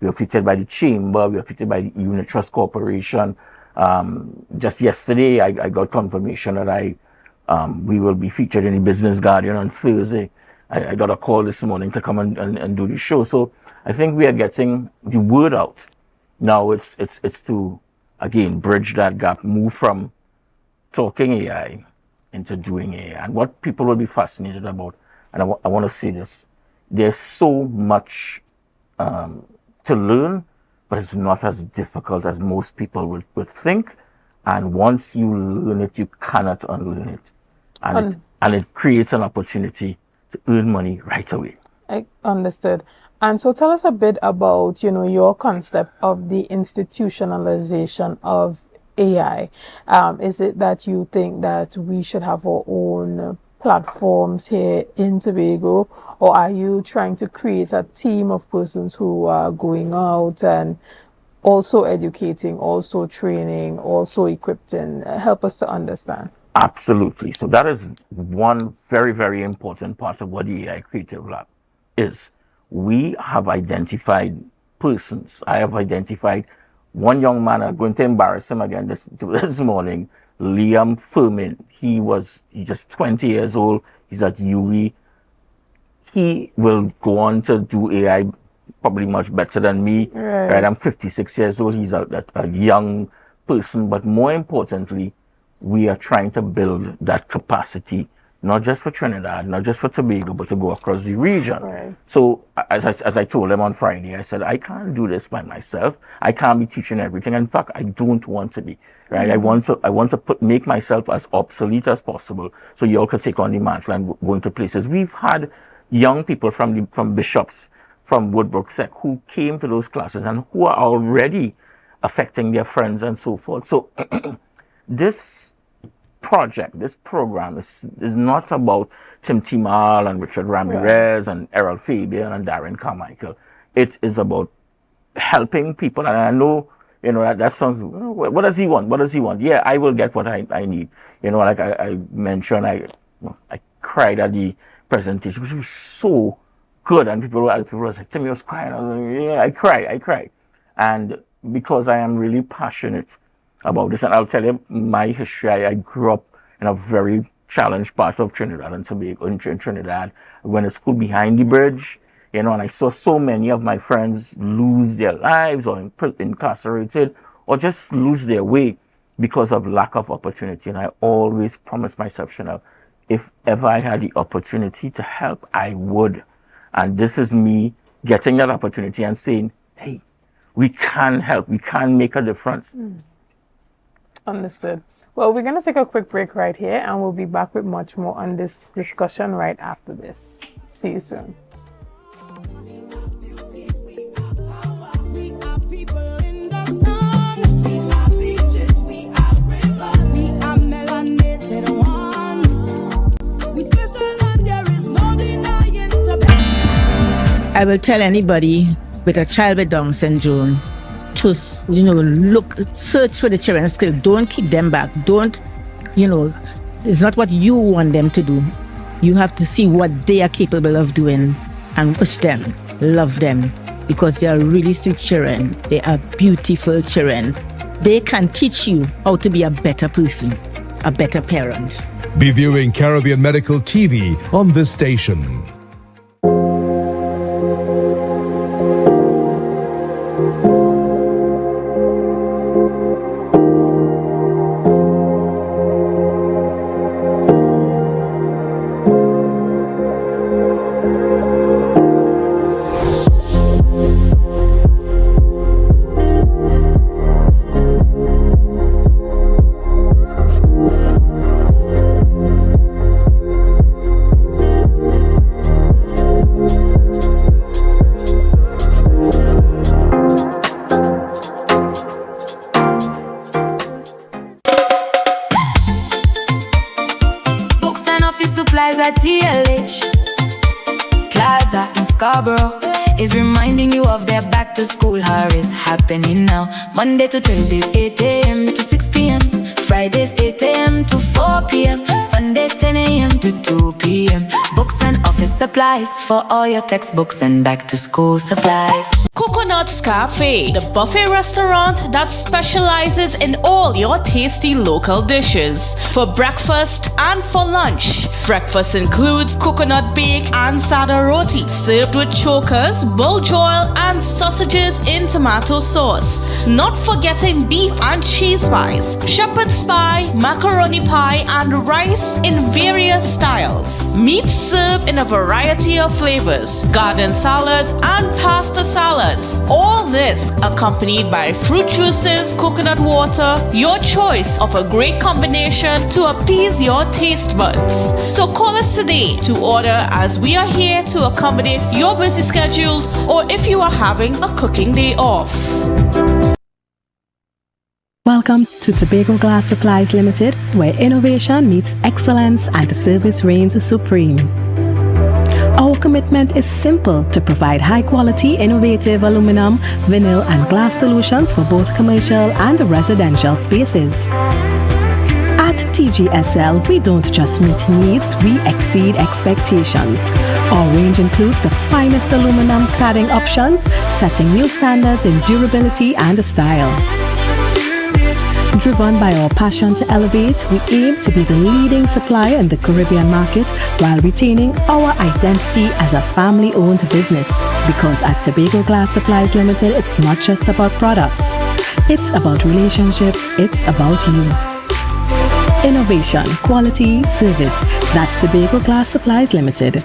We were featured by the Chamber. We were featured by the Unit Trust Corporation. Just yesterday, I got confirmation that we will be featured in the Business Guardian on Thursday. I got a call this morning to come and do the show. So I think we are getting the word out. Now it's to, again, bridge that gap, move from talking AI into doing AI. And what people will be fascinated about, and I want to say this, there's so much to learn, but it's not as difficult as most people would think. And once you learn it, you cannot unlearn it. And it creates an opportunity to earn money right away. I understood. And so tell us a bit about, your concept of the institutionalization of AI. Is it that you think that we should have our own platforms here in Tobago, or are you trying to create a team of persons who are going out and also educating, also training, also equipping? Help us to understand. Absolutely. So that is one very, very important part of what the AI Creative Lab is. We have identified persons. I have identified one young man. I'm going to embarrass him again this morning. Liam Furman. He's just 20 years old. He's at UE. He will go on to do AI probably much better than me. Right? I'm 56 years old. He's a young person. But more importantly, we are trying to build that capacity, not just for Trinidad, not just for Tobago, but to go across the region. Right. So as I told them on Friday, I said, I can't do this by myself. I can't be teaching everything. In fact, I don't want to be. Right? Mm-hmm. I want to make myself as obsolete as possible so you all could take on the mantle and go into places. We've had young people from Bishops, from Woodbrook Sec, who came to those classes and who are already affecting their friends and so forth. So this program is not about Tim Timal and Richard Ramirez and Errol Fabian and Darren Carmichael. It is about helping people. And I know, that sounds, what does he want? What does he want? Yeah, I will get what I need. Like I mentioned, I cried at the presentation, which was so good. And people were like, Timmy was crying. I was like, yeah, I cry. And because I am really passionate about this, and I'll tell you my history. I grew up in a very challenged part of Trinidad and Tobago. In Trinidad, I went to school behind the bridge, and I saw so many of my friends lose their lives or incarcerated or just lose their way because of lack of opportunity. And I always promised myself, Chanel, if ever I had the opportunity to help, I would. And this is me getting that opportunity and saying, hey, we can help, we can make a difference. Understood. Well, we're going to take a quick break right here, and we'll be back with much more on this discussion right after this. See you soon. I will tell anybody with a child with Down syndrome to, search for the children's skill. Don't keep them back. It's not what you want them to do. You have to see what they are capable of doing and push them, love them, because they are really sweet children. They are beautiful children. They can teach you how to be a better person, a better parent. Be viewing Caribbean Medical TV on this station. Is reminding you of their back to school hour is happening now. Monday to Thursdays 8 a.m. to 6 p.m. Fridays 8 a.m. to 4 p.m. Sundays 10 a.m. to 2 p.m. Books and office office supplies for all your textbooks and back to school supplies. Coconut's Cafe, the buffet restaurant that specializes in all your tasty local dishes. For breakfast and for lunch. Breakfast includes coconut bake and sada roti, served with chokers, bull joil, and sausages in tomato sauce. Not forgetting beef and cheese pies, shepherd's pie, macaroni pie, and rice in various styles. Meat served in a variety of flavors, garden salads, and pasta salads. All this accompanied by fruit juices, coconut water, your choice of a great combination to appease your taste buds. So call us today to order, as we are here to accommodate your busy schedules or if you are having a cooking day off. Welcome to Tobago Glass Supplies Limited, where innovation meets excellence and the service reigns supreme. Our commitment is simple: to provide high-quality, innovative aluminum, vinyl, and glass solutions for both commercial and residential spaces. At TGSL, we don't just meet needs, we exceed expectations. Our range includes the finest aluminum cladding options, setting new standards in durability and style. Driven by our passion to elevate, we aim to be the leading supplier in the Caribbean market while retaining our identity as a family-owned business. Because at Tobago Glass Supplies Limited, it's not just about products. It's about relationships, it's about you. Innovation, quality, service. That's Tobago Glass Supplies Limited.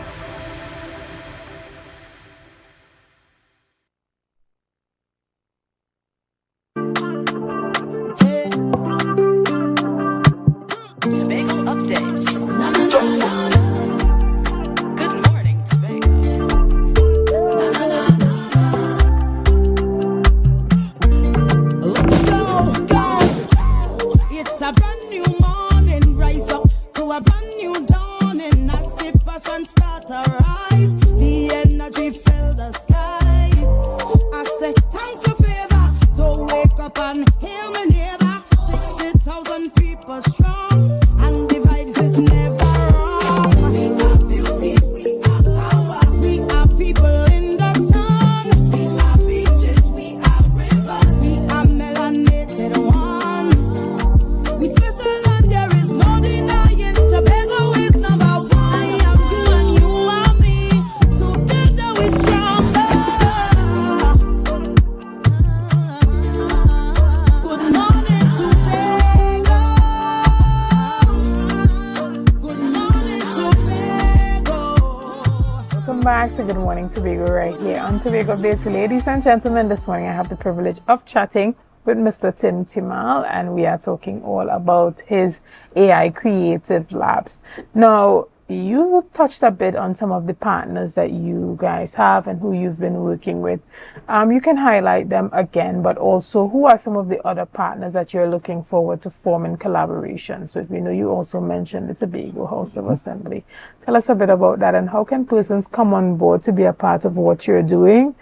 Back to Good Morning Tobago right here on Tobago Base. Ladies and gentlemen, this morning I have the privilege of chatting with Mr. Tim Timal, and we are talking all about his AI Creative Labs. Now, you touched a bit on some of the partners that you guys have and who you've been working with. You can highlight them again, but also who are some of the other partners that you're looking forward to forming collaborations with? We know you also mentioned the Tobago House of Assembly. Tell us a bit about that, and how can persons come on board to be a part of what you're doing?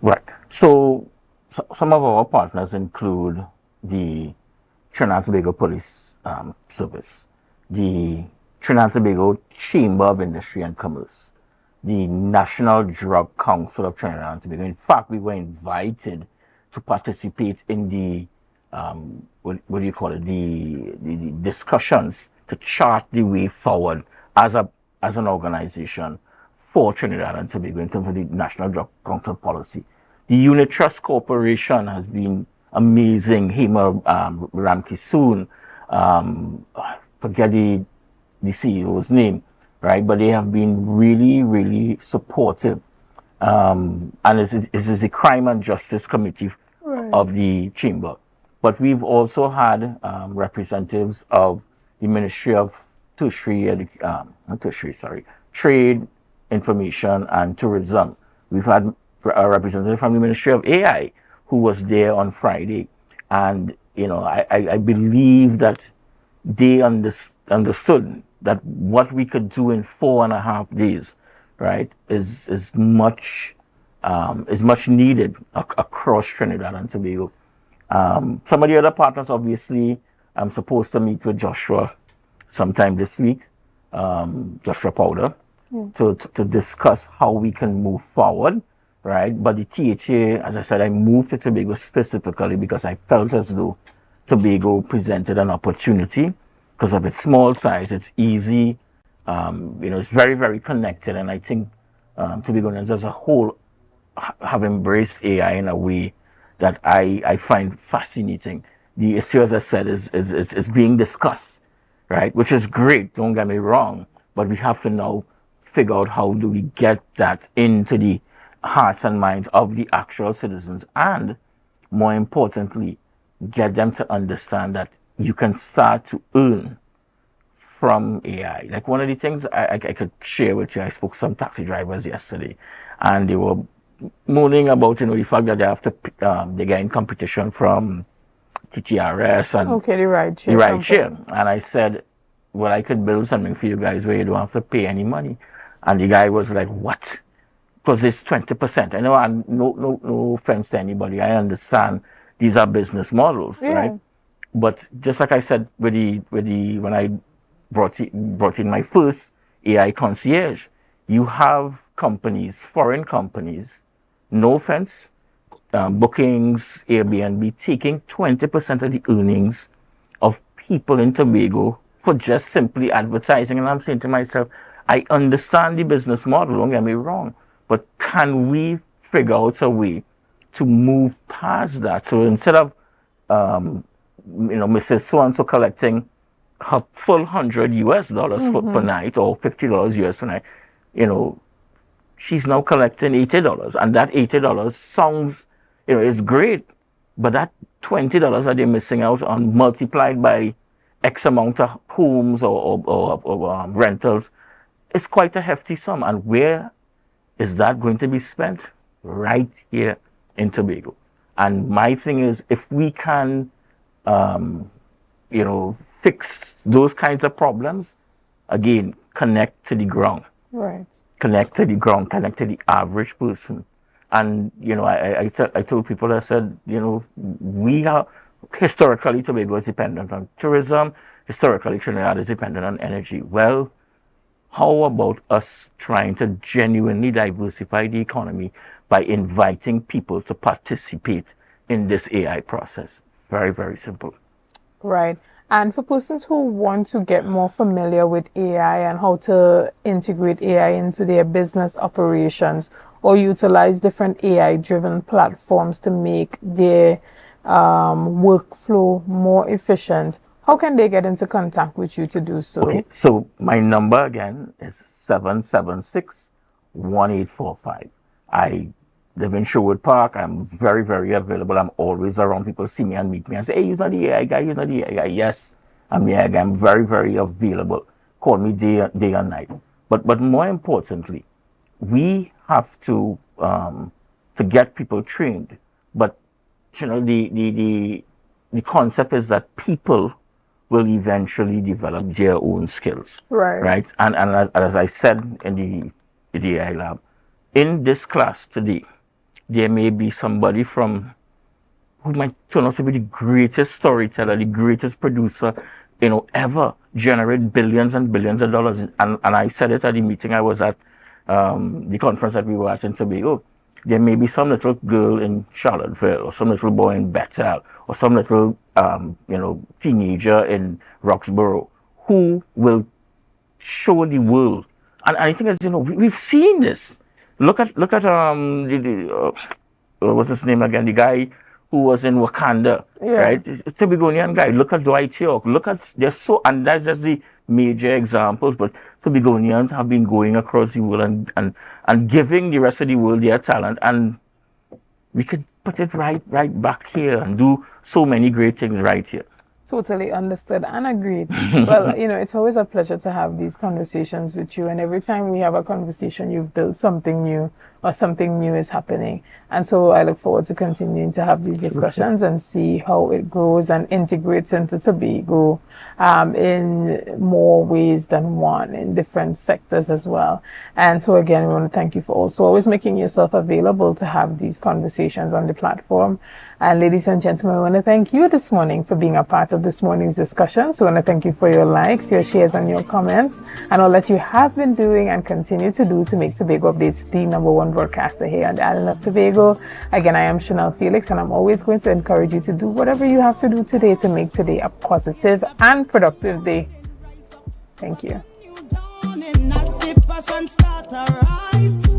Right. So some of our partners include the Trinidad and Tobago Police Service, the Trinidad and Tobago Chamber of Industry and Commerce, the National Drug Council of Trinidad and Tobago. In fact, we were invited to participate in the what do you call it? The discussions to chart the way forward as an organization for Trinidad and Tobago in terms of the National Drug Council policy. The Unit Trust Corporation has been amazing. Hema Ramkisoon, forget the CEO's name, right? But they have been really, really supportive. And it is the Crime and Justice Committee of the Chamber. But we've also had representatives of the Ministry of Trade, Information and Tourism. We've had a representative from the Ministry of AI who was there on Friday. And, you know, I believe that they understood that what we could do in 4.5 days, right, is much needed across Trinidad and Tobago. Some of the other partners, obviously, I'm supposed to meet with Joshua sometime this week, Joshua Powder, to discuss how we can move forward, right? But the THA, as I said, I moved to Tobago specifically because I felt as though Tobago presented an opportunity because of its small size. It's easy, it's very, very connected, and I think Tobagoans as a whole have embraced AI in a way that I find fascinating. The issue, as I said, is being discussed, right? Which is great, don't get me wrong, but we have to now figure out how do we get that into the hearts and minds of the actual citizens, and more importantly, get them to understand that you can start to earn from AI. Like one of the things I could share with you, I spoke to some taxi drivers yesterday, and they were moaning about the fact that they have to they get in competition from TTRS and the ride share. The ride share. And I said, well, I could build something for you guys where you don't have to pay any money. And the guy was like, what? Because it's 20%. I know, and no offense to anybody. I understand these are business models, right? But just like I said, when I brought in my first AI concierge, you have companies, foreign companies, no offense, bookings, Airbnb, taking 20% of the earnings of people in Tobago for just simply advertising. And I'm saying to myself, I understand the business model, don't get me wrong, but can we figure out a way to move past that? So instead of, Mrs. So-and-so collecting her full $100 per night or $50 US per night, she's now collecting $80. And that $80 sounds, it's great, but that $20 that they're missing out on multiplied by X amount of homes or rentals is quite a hefty sum. And where is that going to be spent? Right here in Tobago. And my thing is, if we can, fix those kinds of problems, again, connect to the ground. Right. Connect to the ground, connect to the average person. And, I told people, I said, we are, historically, Tobago is dependent on tourism. Historically, Trinidad is dependent on energy. Well, how about us trying to genuinely diversify the economy by inviting people to participate in this AI process? Very, very simple. Right. And for persons who want to get more familiar with AI and how to integrate AI into their business operations or utilize different AI-driven platforms to make their workflow more efficient, how can they get into contact with you to do so? Okay, so my number again is 776-1845. I live in Sherwood Park. I'm very, very available. I'm always around. People see me and meet me and say, hey, you're not the AI guy, you're not the AI guy. Yes, I'm the AI guy. I'm very, very available. Call me day and night. But more importantly, we have to get people trained. But the concept is that people will eventually develop their own skills. Right. And as I said in the AI lab, in this class today, there may be somebody who might turn out to be the greatest storyteller, the greatest producer, ever, generate billions and billions of dollars. And I said it at the meeting I was at, the conference that we were at in Tobago. There may be some little girl in Charlottesville, or some little boy in Bethel, or some little, teenager in Roxborough who will show the world. And I think, we've seen this. Look at what's his name again? The guy who was in Wakanda, right? It's a Tobagonian guy. Look at Dwight York. And that's just the major examples. But Tobagonians have been going across the world and giving the rest of the world their talent, and we could put it right back here and do so many great things right here. Totally understood and agreed. Well, it's always a pleasure to have these conversations with you. And every time we have a conversation, you've built something new or something new is happening. And so I look forward to continuing to have these discussions and see how it grows and integrates into Tobago in more ways than one, in different sectors as well. And so again, we want to thank you for also always making yourself available to have these conversations on the platform. And ladies and gentlemen, I want to thank you this morning for being a part of this morning's discussions. We want to thank you for your likes, your shares, and your comments, and all that you have been doing and continue to do to make Tobago Updates the #1 broadcaster here on the island of Tobago. Again, I am Chanel Felix, and I'm always going to encourage you to do whatever you have to do today to make today a positive and productive day. Thank you.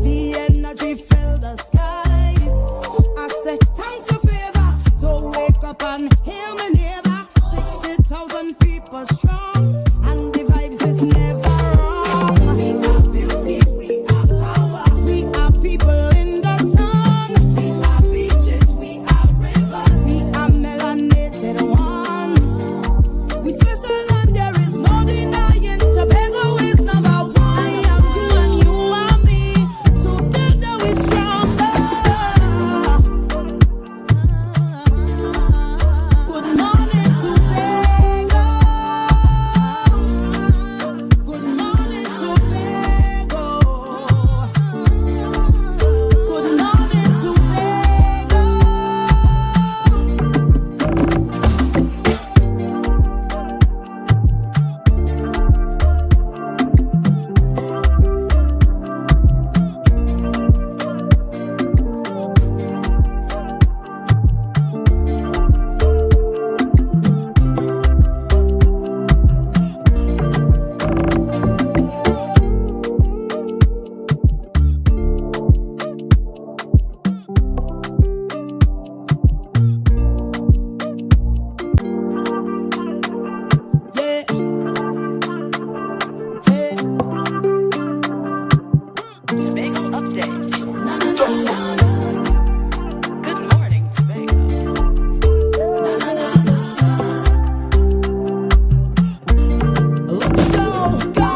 The energy fill the skies. I say thanks a favor to wake up and hear my neighbor. 60,000 people strong, and the vibes is never wrong. We are beauty, we are power, we are people in the sun. We are beaches, we are rivers, we are melanated ones. We special and there is no denying. Tobago is number one. I am you and you are me. Together we stronger. Good morning, Tobago. Good morning, Tobago. Good morning, Tobago. Yeah. Hey. Tobago updates. Good morning, Tobago. Let's go, go.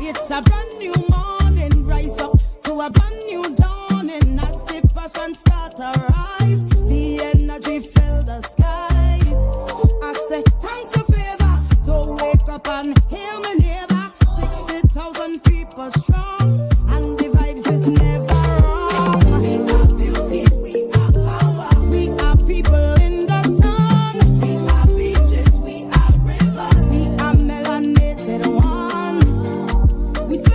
It's a brand new morning. Rise up to a brand new dawning as the passion start to rise.